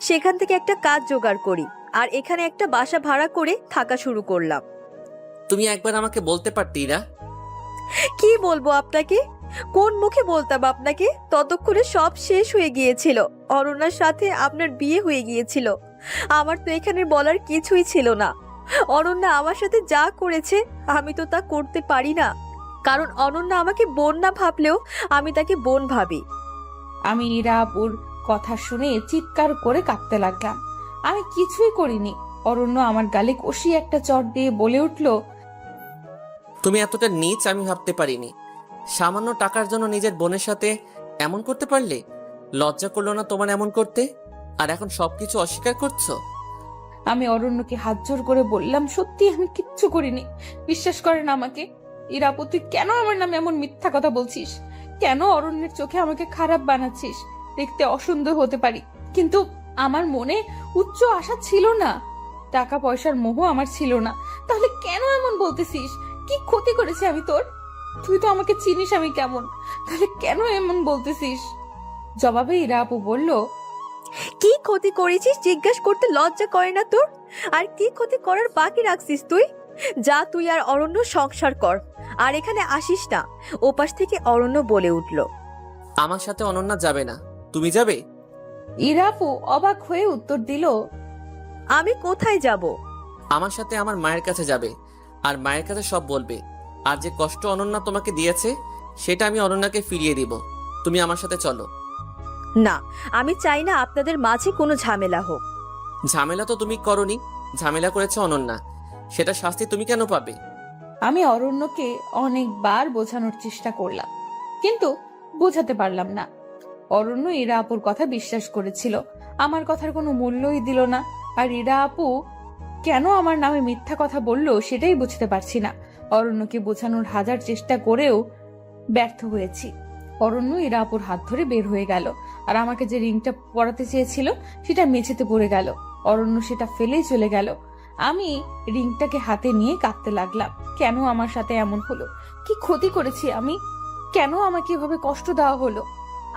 সেখান থেকে একটা কাজ জোগাড় করি, আর এখানে একটা বাসা ভাড়া করে থাকা শুরু করলাম। তুমি একবার আমাকে বলতে পারতে ইরা। কি বলবো আপনাকে? কোন মুখে বলতাম আপনাকে? ততক্ষণে সব শেষ হয়ে গিয়েছিল। অরণ্যার সাথে আপনার বিয়ে হয়ে গিয়েছিল। আমার তো এখানে বলার কিছুই ছিল না। অনন্যা আমার সাথে যা করেছে আমি তো তা করতে পারি না, কারণ অনন্যা আমাকে বোন না ভাবলেও আমি তাকে বোন ভাবি। আমি ইরা আপুর কথা শুনে চিৎকার করে কাঁদতে লাগলাম। আমি কিছুই করিনি। অরণ্য আমার গালে কষি একটা চট দিয়ে বলে উঠল, তুমি এতটা নীচ আমি ভাবতে পারিনি। সামান্য টাকার জন্য নিজের বোনের সাথে এমন করতে পারলে? লজ্জা করলো না তোমার এমন করতে? আর এখন সবকিছু অস্বীকার করছো? আমি অরণ্যকে হাত জোর করে বললাম, সত্যি আমি কিচ্ছু করিনি, বিশ্বাস করেন আমাকে। ইরা আপু, তুই কেন আমার নামে এমন মিথ্যা কথা বলছিস? কেন অরণ্যের চোখে আমাকে খারাপ বানাচ্ছিস? দেখতে অসুন্দর হতে পারি, কিন্তু আমার মনে উচ্চ আশা ছিল না, টাকা পয়সার মোহ আমার ছিল না। তাহলে কেন এমন বলতেছিস? কি ক্ষতি করেছি আমি তোর? তুই তো আমাকে চিনিস আমি কেমন, তাহলে কেন এমন বলতেছিস? জবাবে ইরা আপু বলল, কি ক্ষতি করেছিস জিজ্ঞাসা করতে লজ্জা করে না তোর? আর কি ক্ষতি করার বাকি রাখছিস তুই? যা, তুই আর অরণ্য সংসার কর, আর এখানে আসিস না। ওপাশ থেকে অরণ্য বলে উঠল, আমার সাথে অনন্যা যাবে না, তুমি যাবে? ইরা আপু অবাক হয়ে উত্তর দিল, আমি কোথায় যাব? আমার সাথে আমার মায়ের কাছে যাবে, আর মায়ের কাছে সব বলবে। আর যে কষ্ট অনন্যা তোমাকে দিয়েছে সেটা আমি অনন্যাকে ফিরিয়ে দিব। তুমি আমার সাথে চলো। না, আমি চাই না আপনাদের মাঝে কোনো ঝামেলা হোক। ঝামেলা তো তুমি করনি, ঝামেলা করেছে অনন্যা। সেটা শাস্তি তুমি কেন পাবে? আমি অরণ্যকে অনেকবার বোঝানোর চেষ্টা করলাম, কিন্তু বোঝাতে পারলাম না। অরণ্য ইরা আপুর কথা বিশ্বাস করেছিল, আমার কথার কোনো মূল্যই দিল না। আর ইরা আপু কেন আমার নামে মিথ্যা কথা বলল সেটাই বুঝতে পারছি না। অরণ্যকে বোঝানোর হাজার চেষ্টা করেও ব্যর্থ হয়েছি। অরণ্য ইরা আপুর হাত ধরে বের হয়ে গেল, আর আমাকে যে রিংটা পরাতে চেয়েছিল সেটা মেঝেতে পড়ে গেল। অরণ্য সেটা ফেলেই চলে গেল। আমি রিংটাকে হাতে নিয়ে কাঁদতে লাগলাম। কেন আমার সাথে এমন হলো? কি ক্ষতি করেছি আমি? কেন আমাকে এভাবে কষ্ট দেওয়া হলো?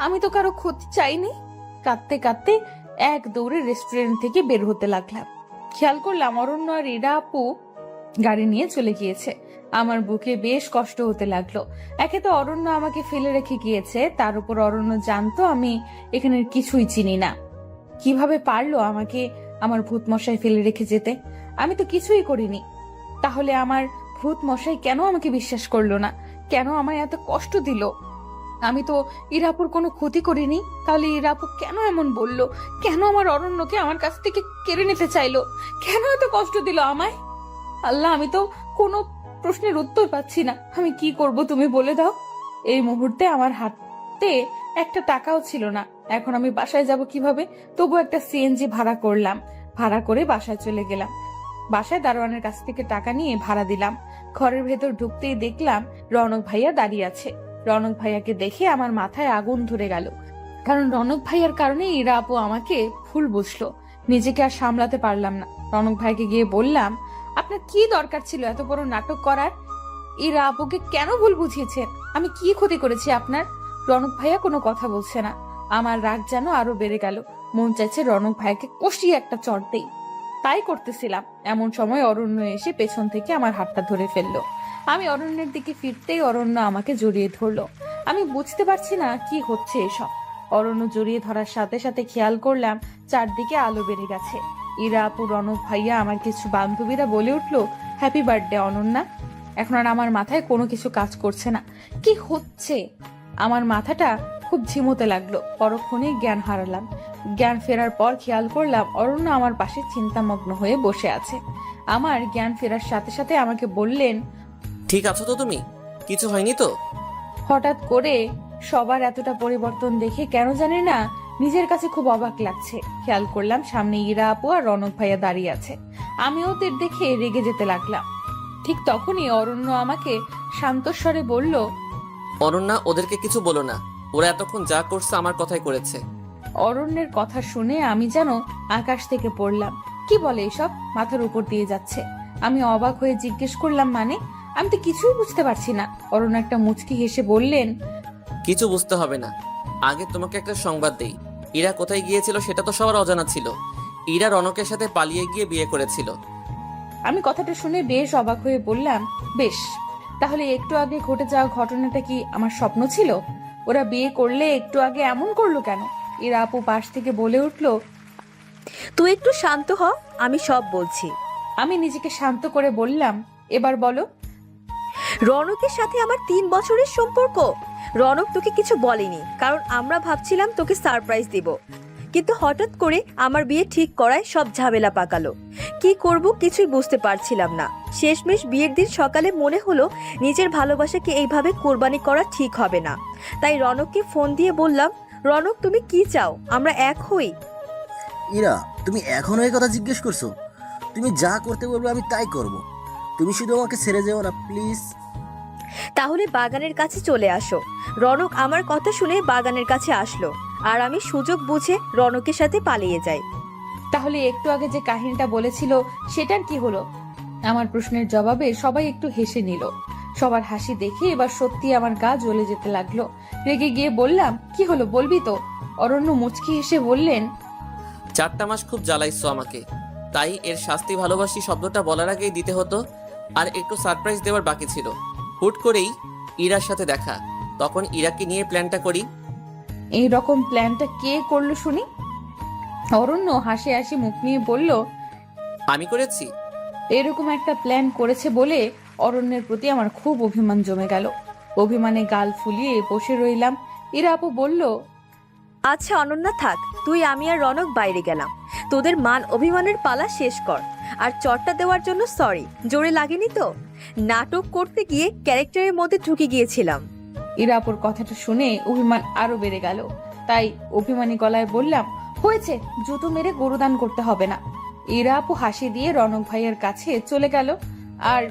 আমি তো কারো ক্ষতি চাইনি। কাঁদতে কাঁদতে এক দৌড়ে রেস্টুরেন্ট থেকে বের হতে লাগলাম। খেয়াল করলাম অরণ্য আর ইরা আপু গাড়ি নিয়ে চলে গিয়েছে। আমার বুকে বেশ কষ্ট হতে লাগলো। একে তো অরণ্য আমাকে ফেলে রেখে গিয়েছে, তার উপর অরণ্য জানতো আমি এখানের কিছুই চিনি না। কিভাবে পারলো আমাকে আমার ভূত মশাই ফেলে রেখে যেতে? আমি তো কিছুই করিনি। তাহলে আমার ভূত মশাই কেন আমাকে বিশ্বাস করলো না? কেন আমায় এত কষ্ট দিল? আমি তো ইরাপুর কোনো ক্ষতি করিনি, তাহলে ইরাপু কেন এমন বলল? কেন আমার অরণ্যকে আমার কাছ থেকে কেড়ে নিতে চাইলো? কেন এত কষ্ট দিল আমায়? আল্লাহ, আমি তো কোনো প্রশ্নের উত্তর পাচ্ছি না। আমি কি করব তুমি বলে দাও। এই মুহূর্তে আমার হাতে একটা টাকাও ছিল না। এখন আমি বাসায় যাব কিভাবে? তবু একটা সিএনজি ভাড়া করলাম, ভাড়া করে বাসায় চলে গেলাম। বাসায় দারোয়ানের কাছ থেকে টাকা নিয়ে ভাড়া দিলাম। ঘরের ভেতর ঢুকতেই দেখলাম রনক ভাইয়া দাঁড়িয়ে আছে। রনক ভাইয়াকে দেখে আমার মাথায় আগুন ধরে গেল, কারণ রনক ভাইয়ার কারণে ইরা আপু আমাকে ভুল বুঝলো। নিজেকে আর সামলাতে পারলাম না। রনক ভাইকে গিয়ে বললাম, আপনার কি দরকার ছিল এত বড় নাটক করার? ইরা আপুকে কেন ভুল বুঝিয়েছেন? আমি কি ক্ষতি করেছি আপনার? রনক ভাইয়া কোনো কথা বলছে না। আমার রাগ যেন আরো বেড়ে গেল। মন চাইছে রনক ভাইকে কষিয়ে একটা চড় দেই। তাই করতেছিলাম, এমন সময় অরণ্য এসে পেছন থেকে আমার হাতটা ধরে ফেললো। আমি অরণ্যের দিকে ফিরতেই অরণ্য আমাকে জড়িয়ে ধরলো। আমি বুঝতে পারছি না কি হচ্ছে এসব। অরণ্য জড়িয়ে ধরার সাথে সাথে খেয়াল করলাম চারদিকে আলো বেড়ে গেছে। ইরা আপু, রনক ভাইয়া, আমার কিছু বান্ধবীরা বলে উঠলো, হ্যাপি বার্থডে অনন্যা। এখন আর আমার মাথায় কোনো কিছু কাজ করছে না। কি হচ্ছে? আমার মাথাটা খুব ঝিমোতে লাগলো। পরক্ষণে জ্ঞান হারালাম। জ্ঞান ফেরার পর খেয়াল করলাম অরণ্য আমার পাশে চিন্তামগ্ন হয়ে বসে আছে। আমার জ্ঞান ফেরার সাথে সাথে আমাকে বললেন, ঠিক আছো তো তুমি? কিছু হয়নি তো? হঠাৎ করে সবার এতটা পরিবর্তন দেখে কেন জানি না নিজের কাছে খুব অবাক লাগছে। খেয়াল করলাম সামনে ইরা আপু আর রনক ভাইয়া দাঁড়িয়ে আছে। আমি ওদের দেখে রেগে যেতে লাগলাম। ঠিক তখনই অরণ্য আমাকে শান্তস্বরে বলল, অনন্যা, ওদেরকে কিছু বলো না। ওরা এতক্ষণ যা করছে আমার কথাই করেছে। অরণ্যের কথা শুনে আমি যেন আকাশ থেকে পড়লাম। কি বলে এসব? মাথার উপর দিয়ে যাচ্ছে। আমি অবাক হয়ে জিজ্ঞেস করলাম, মানে? আমি তো কিছুই বুঝতে পারছি না। অরণ্য একটা মুচকি হেসে বললেন, কিছু বুঝতে হবে না। আগে তোমাকে একটা সংবাদ দেই। ইরা কোথায় গিয়েছিল সেটা তো সবার অজানা ছিল। ইরা রনকের সাথে পালিয়ে গিয়ে বিয়ে করেছিল। আমি কথাটা শুনে বেশ অবাক হয়ে বললাম, বেশ, তাহলে একটু আগে ঘটে যাওয়া ঘটনাটা কি আমার স্বপ্ন ছিল? ওরা বিয়ে করলে একটু আগে এমন করলো কেন? ইরা আপু পাশ থেকে বলে উঠলো, তুই একটু শান্ত হ, আমি সব বলছি। আমি নিজেকে শান্ত করে বললাম, এবার বলো। রনকের সাথে আমার 3 বছরের সম্পর্ক। রনক তোকে কিছু বলেনি, কারণ আমরা ভাবছিলাম তোকে সারপ্রাইজ দিব, কিন্তু হঠাৎ করে আমার বিয়ে ঠিক করায় সব ঝামেলা পাকালো। কি করব কিছুই বুঝতে পারছিলাম না। শেষমেশ বিয়ের দিন সকালে মনে হলো নিজের ভালোবাসাকে এইভাবে কোরবানি করা ঠিক হবে না। তাই রনককে ফোন দিয়ে বললাম, রনক তুমি কি চাও, আমরা এক হই। ইরা, তুমি এখনো এই কথা জিজ্ঞেস করছো? তুমি যা করতে বলবে আমি তাই করব। তুমি শুধু আমাকে ছেড়ে যেও না প্লিজ। তাহলে বাগানের কাছে চলে আসো। রনক আমার কথা শুনে বাগানের কাছে আসলো, আর আমি সুযোগ বুঝে রনকের সাথে পালিয়ে যাই। তাহলে একটু আগে যে কাহিনীটা বলেছিল সেটার কি হলো? আমার প্রশ্নের জবাবে সবাই একটু হেসে নিল। সবার হাসি দেখে এবার সত্যি আমার গা জ্বলে যেতে লাগলো। রেগে গিয়ে বললাম, কি হলো বলবি তো? অরণ্য মুচকি হেসে বললেন, 4টা মাস খুব জ্বালাইছো আমাকে, তাই এর শাস্তি ভালোবাসি শব্দটা বলার আগেই দিতে হতো। আর একটু সারপ্রাইজ দেওয়ার বাকি ছিল। হুট করেই ইরার সাথে দেখা, তখন ইরাকে নিয়ে প্ল্যানটা করি। এই রকম প্ল্যানটা কে করলো শুনি? অরণ্য হাসি হাসি মুখ নিয়ে বলল, আমি করেছি। এরকম একটা প্ল্যান করেছে বলে অরণ্যের প্রতি আমার খুব অভিমান জমে গেল। অভিমানে গাল ফুলিয়ে বসে রইলাম। ইরা আপু বলল, আচ্ছা অনন্যা থাক, তুই আমি আর রনক বাইরে গেলাম। তোদের মান অভিমানের পালা শেষ কর। আর চটটা দেওয়ার জন্য সরি, জোরে লাগেনি তো? নাটক করতে গিয়ে ক্যারেক্টারের মধ্যে ঢুকে গিয়েছিলাম। ইরা আপুর কথাটা শুনে অভিমান আরো বেড়ে গেল। তাই অভিমানী গলায় বললাম, হয়েছে, জুতো মেরে গরুদান করতে হবে না। ইরা আপু হাসি দিয়ে রনক ভাইয়ের কাছে চলে গেল, আর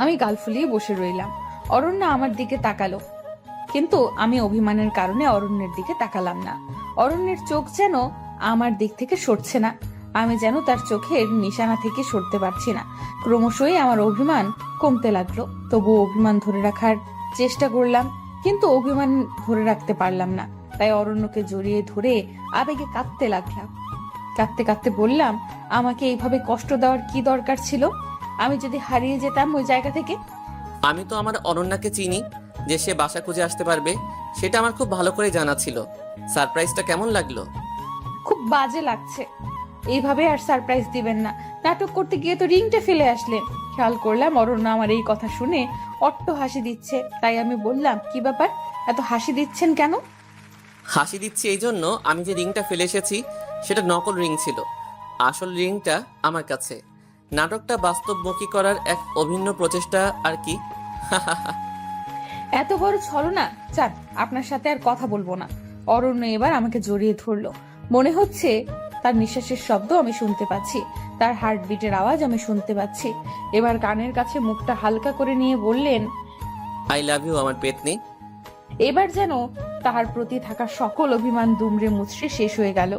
আমি গাল ফুলিয়ে বসে রইলাম। অরণ্য আমার দিকে তাকালো, কিন্তু আমি অভিমানের কারণে অরণ্যের দিকে তাকালাম না। অরণ্যের চোখ যেন আমার দিক থেকে সরছে না, আমি যেন তার চোখের নিশানা থেকে সরতে পারছি না। ক্রমশই আমার অভিমান কমতে লাগলো। তবু অভিমান ধরে রাখার চেষ্টা করলাম, কিন্তু অভিমান ধরে রাখতে পারলাম না। তাই অরণ্যকে জড়িয়ে ধরে আবেগে কাঁদতে লাগলাম। কাঁদতে কাঁদতে বললাম, আমাকে এইভাবে কষ্ট দেওয়ার কি দরকার ছিল? আমি যদি হারিয়ে যেতাম ওই জায়গা থেকে? আমি তো আমার অনন্যাকে চিনি, যে সে বাসা খুঁজে আসতে পারবে, সেটা আমার খুব ভালো করে জানা ছিল। সারপ্রাইজটা কেমন লাগলো? খুব বাজে লাগছে। এইভাবে আর সারপ্রাইজ দিবেন না। নাটক করতে গিয়ে তো রিংটা ফেলে আসলেন। খেয়াল করলাম অরণ্য আমার এই কথা শুনে অট্ট হাসি দিচ্ছে। তাই আমি বললাম, কি ব্যাপার, এত হাসি দিচ্ছেন কেন? হাসি দিচ্ছি এই জন্য, আমি যে রিংটা ফেলে এসেছি সেটা নকল রিং ছিল। আসল রিংটা আমার কাছে। নাটকটা বাস্তবমুখী করার এক অভিন্ন প্রচেষ্টা আর কি। এত বড় ছলনা! চান, আপনার সাথে আর কথা বলবো না। অরণ্য এবার আমাকে জড়িয়ে ধরলো। মনে হচ্ছে তার নিঃশ্বাসের শব্দ আমি শুনতে পাচ্ছি, তার হার্টবিটের আওয়াজ আমি শুনতে পাচ্ছি। এবার কানের কাছে মুখটা হালকা করে নিয়ে বললেন, আই লাভ ইউ আমার পেতনি। এবার যেন তাহার প্রতি থাকা সকল অভিমান দুমড়ে মুচড়ে শেষ হয়ে গেল।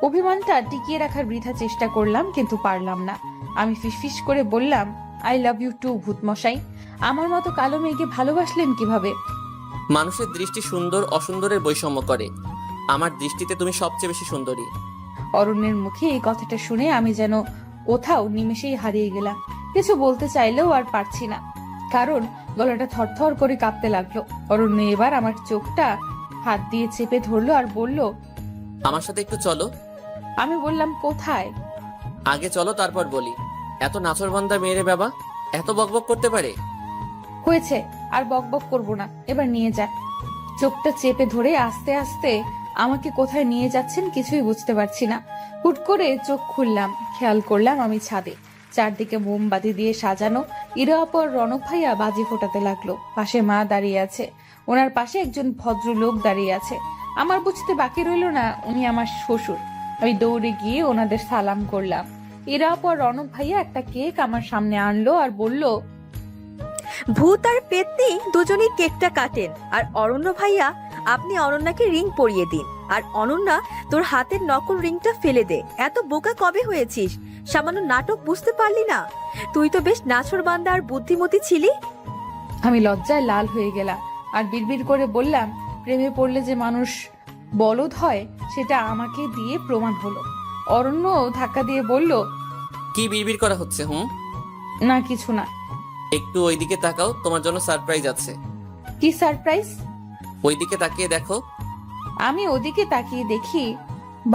অভিমানটা টিকিয়ে রাখার বৃথা চেষ্টা করলাম, কিন্তু পারলাম না। আমি ফিসফিস করে বললাম, আই লাভ ইউ টু ভূতমশাই। আমার মতো কালো মেয়েকে ভালোবাসলেন কিভাবে? মানুষের দৃষ্টি সুন্দর অসুন্দরের বৈষম্য করে। আমার দৃষ্টিতে তুমি সবচেয়ে বেশি সুন্দরী। অরণ্যের মুখে এই কথাটা শুনে আমি যেন কোথাও নিমেষেই হারিয়ে গেলাম। কিছু বলতে চাইলেও আর পারছি না, কারণ গলাটা থরথর করে কাঁপতে লাগলো। অরণ্য এবার আমার চোখটা হাত দিয়ে চেপে ধরলো আর বলল, আমার সাথে একটু চলো। আমি বললাম, কোথায়? আগে চলো তারপর বলি। এত নাচরবান্দা মেয়েরে বাবা, এত বকবক করতে পারে? হয়েছে, আর বকবক করবো না, এবার নিয়ে যান। চোখটা চেপে ধরে আস্তে আস্তে আমাকে কোথায় নিয়ে যাচ্ছেন কিছুই বুঝতে পারছি না। হুট করে চোখ খুললাম, খেয়াল করলাম আমি ছাদে। চারদিকে মোমবাতি দিয়ে সাজানো। ইরা অপর রনক ভাইয়া বাজি ফোটাতে লাগলো। পাশে মা দাঁড়িয়ে আছে, ওনার পাশে একজন ভদ্রলোক দাঁড়িয়ে আছে। আমার বুঝতে বাকি রইল না উনি আমার শ্বশুর। আমি দৌড়ে গিয়ে ওনাদের সালাম করলাম। ইরা অপর রনক ভাইয়া একটা কেক আমার সামনে আনলো আর বলল, ভূত আর পেতনি দুজনেই কেকটা কাটেন। আর অরণ্য ভাইয়া, আপনি অনন্যাকে রিং পরিয়ে দিন। আর অনন্যা, তোর হাতের নকল রিংটা ফেলে দে। এত বোকা কবে হয়েছিস? সামান্য নাটক বুঝতে পারলি না? তুই তো বেশ নাছোড়বান্দা আর বুদ্ধিমতী ছিলি। আমি লজ্জায় লাল হয়ে গেলাম আর বিড়বিড় করে বললাম, প্রেমে পড়লে যে মানুষ বলদ হয় সেটা আমাকে দিয়ে প্রমাণ হলো। অরণ্য ধাক্কা দিয়ে বলল, কি বিড়বিড় করা হচ্ছে? না কিছু না। একটু ওইদিকে তাকাও, তোমার জন্য সারপ্রাইজ আছে। কি সারপ্রাইজ? ওইদিকে তাকিয়ে দেখো। আমি ওদিকে তাকিয়ে দেখি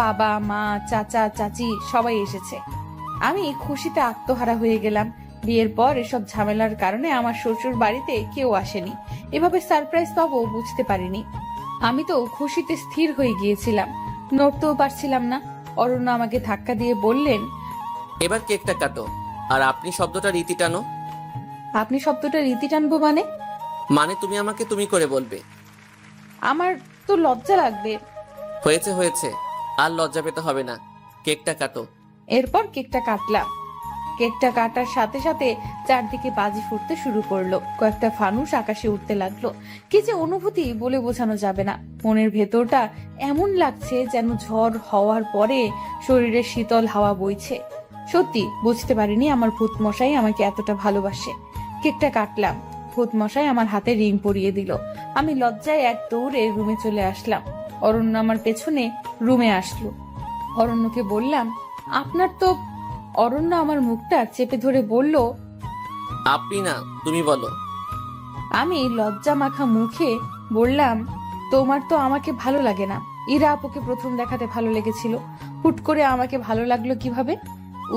বাবা, মা, চাচা, চাচি সবাই এসেছে। আমি খুশিতে আত্মহারা হয়ে গেলাম। বিয়ের পর এসব ঝামেলার কারণে আমার শ্বশুর বাড়িতে কেউ আসেনি। এভাবে সারপ্রাইজ পাবো বুঝতে পারিনি। আমি তো খুশিতে স্থির হয়ে গিয়েছিলাম, নড়তেও পারছিলাম না। অরণ্য আমাকে ধাক্কা দিয়ে বললেন, এবার কেকটা কাটো। আর আপনি শব্দটা রীতি টানো। আপনি শব্দটা রীতি টানবো মানে? মানে তুমি আমাকে তুমি করে বলবে। আমার তো লজ্জা লাগবে। হয়েছে হয়েছে, আর লজ্জা পেতে হবে না, কেকটা কাটো। এরপর কেকটা কাটলাম। কেকটা কাটার সাথে সাথে চারদিকে বাজি ফুটতে শুরু করলো। কয়েকটা ফানুস আকাশে উঠতে লাগলো। কি যে অনুভূতি বলে বোঝানো যাবে না। মনের ভেতরটা এমন লাগছে যেন ঝড় হওয়ার পরে শরীরে শীতল হাওয়া বইছে। সত্যি বুঝতে পারিনি আমার ভূত মশাই আমাকে এতটা ভালোবাসে। কেকটা কাটলাম, ভূত মশাই আমার হাতে রিং পরিয়ে দিল। আমি লজ্জায় এক দৌড়ে রুমে চলে আসলাম। অরণ্য আমার পেছনে রুমে আসলো। অরণ্যকে বললাম, আপনার তো। অরণ্য আমার মুখটা চেপে ধরে বলল, আপনি না, তুমি বলো। আমি লজ্জা মাখা মুখে বললাম, তোমার তো আমাকে ভালো লাগে না। ইরা আপুকে প্রথম দেখাতে ভালো লেগেছিল, হুট করে আমাকে ভালো লাগলো কিভাবে?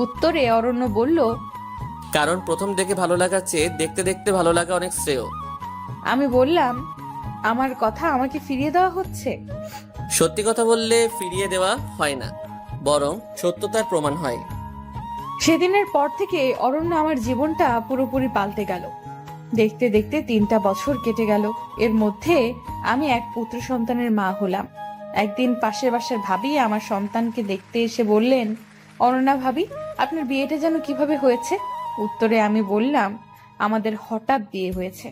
উত্তরে অরণ্য বলল, কারণ প্রথম দেখে ভালো লাগার চেয়ে দেখতে দেখতে ভালো লাগা অনেক শ্রেয়। আমি বললাম, আমার কথা আমাকে ফিরিয়ে দেওয়া হচ্ছে? সত্যি কথা বললে ফিরিয়ে দেওয়া হয় না, বরং সত্যতার প্রমাণ হয়। সেদিনের পর থেকে অরণ্য আমার জীবনটা পুরোপুরি পাল্টে গেল। দেখতে দেখতে 3টা বছর কেটে গেল। এর মধ্যে আমি এক পুত্র সন্তানের মা হলাম। একদিন পাশের বাসার ভাবি আমার সন্তানকে দেখতে এসে বললেন, অনন্যা ভাবি, আপনার বিয়েটা যেন কিভাবে হয়েছে? উত্তরে আমি বললাম, আমাদের হঠাৎ বিয়ে হয়েছে।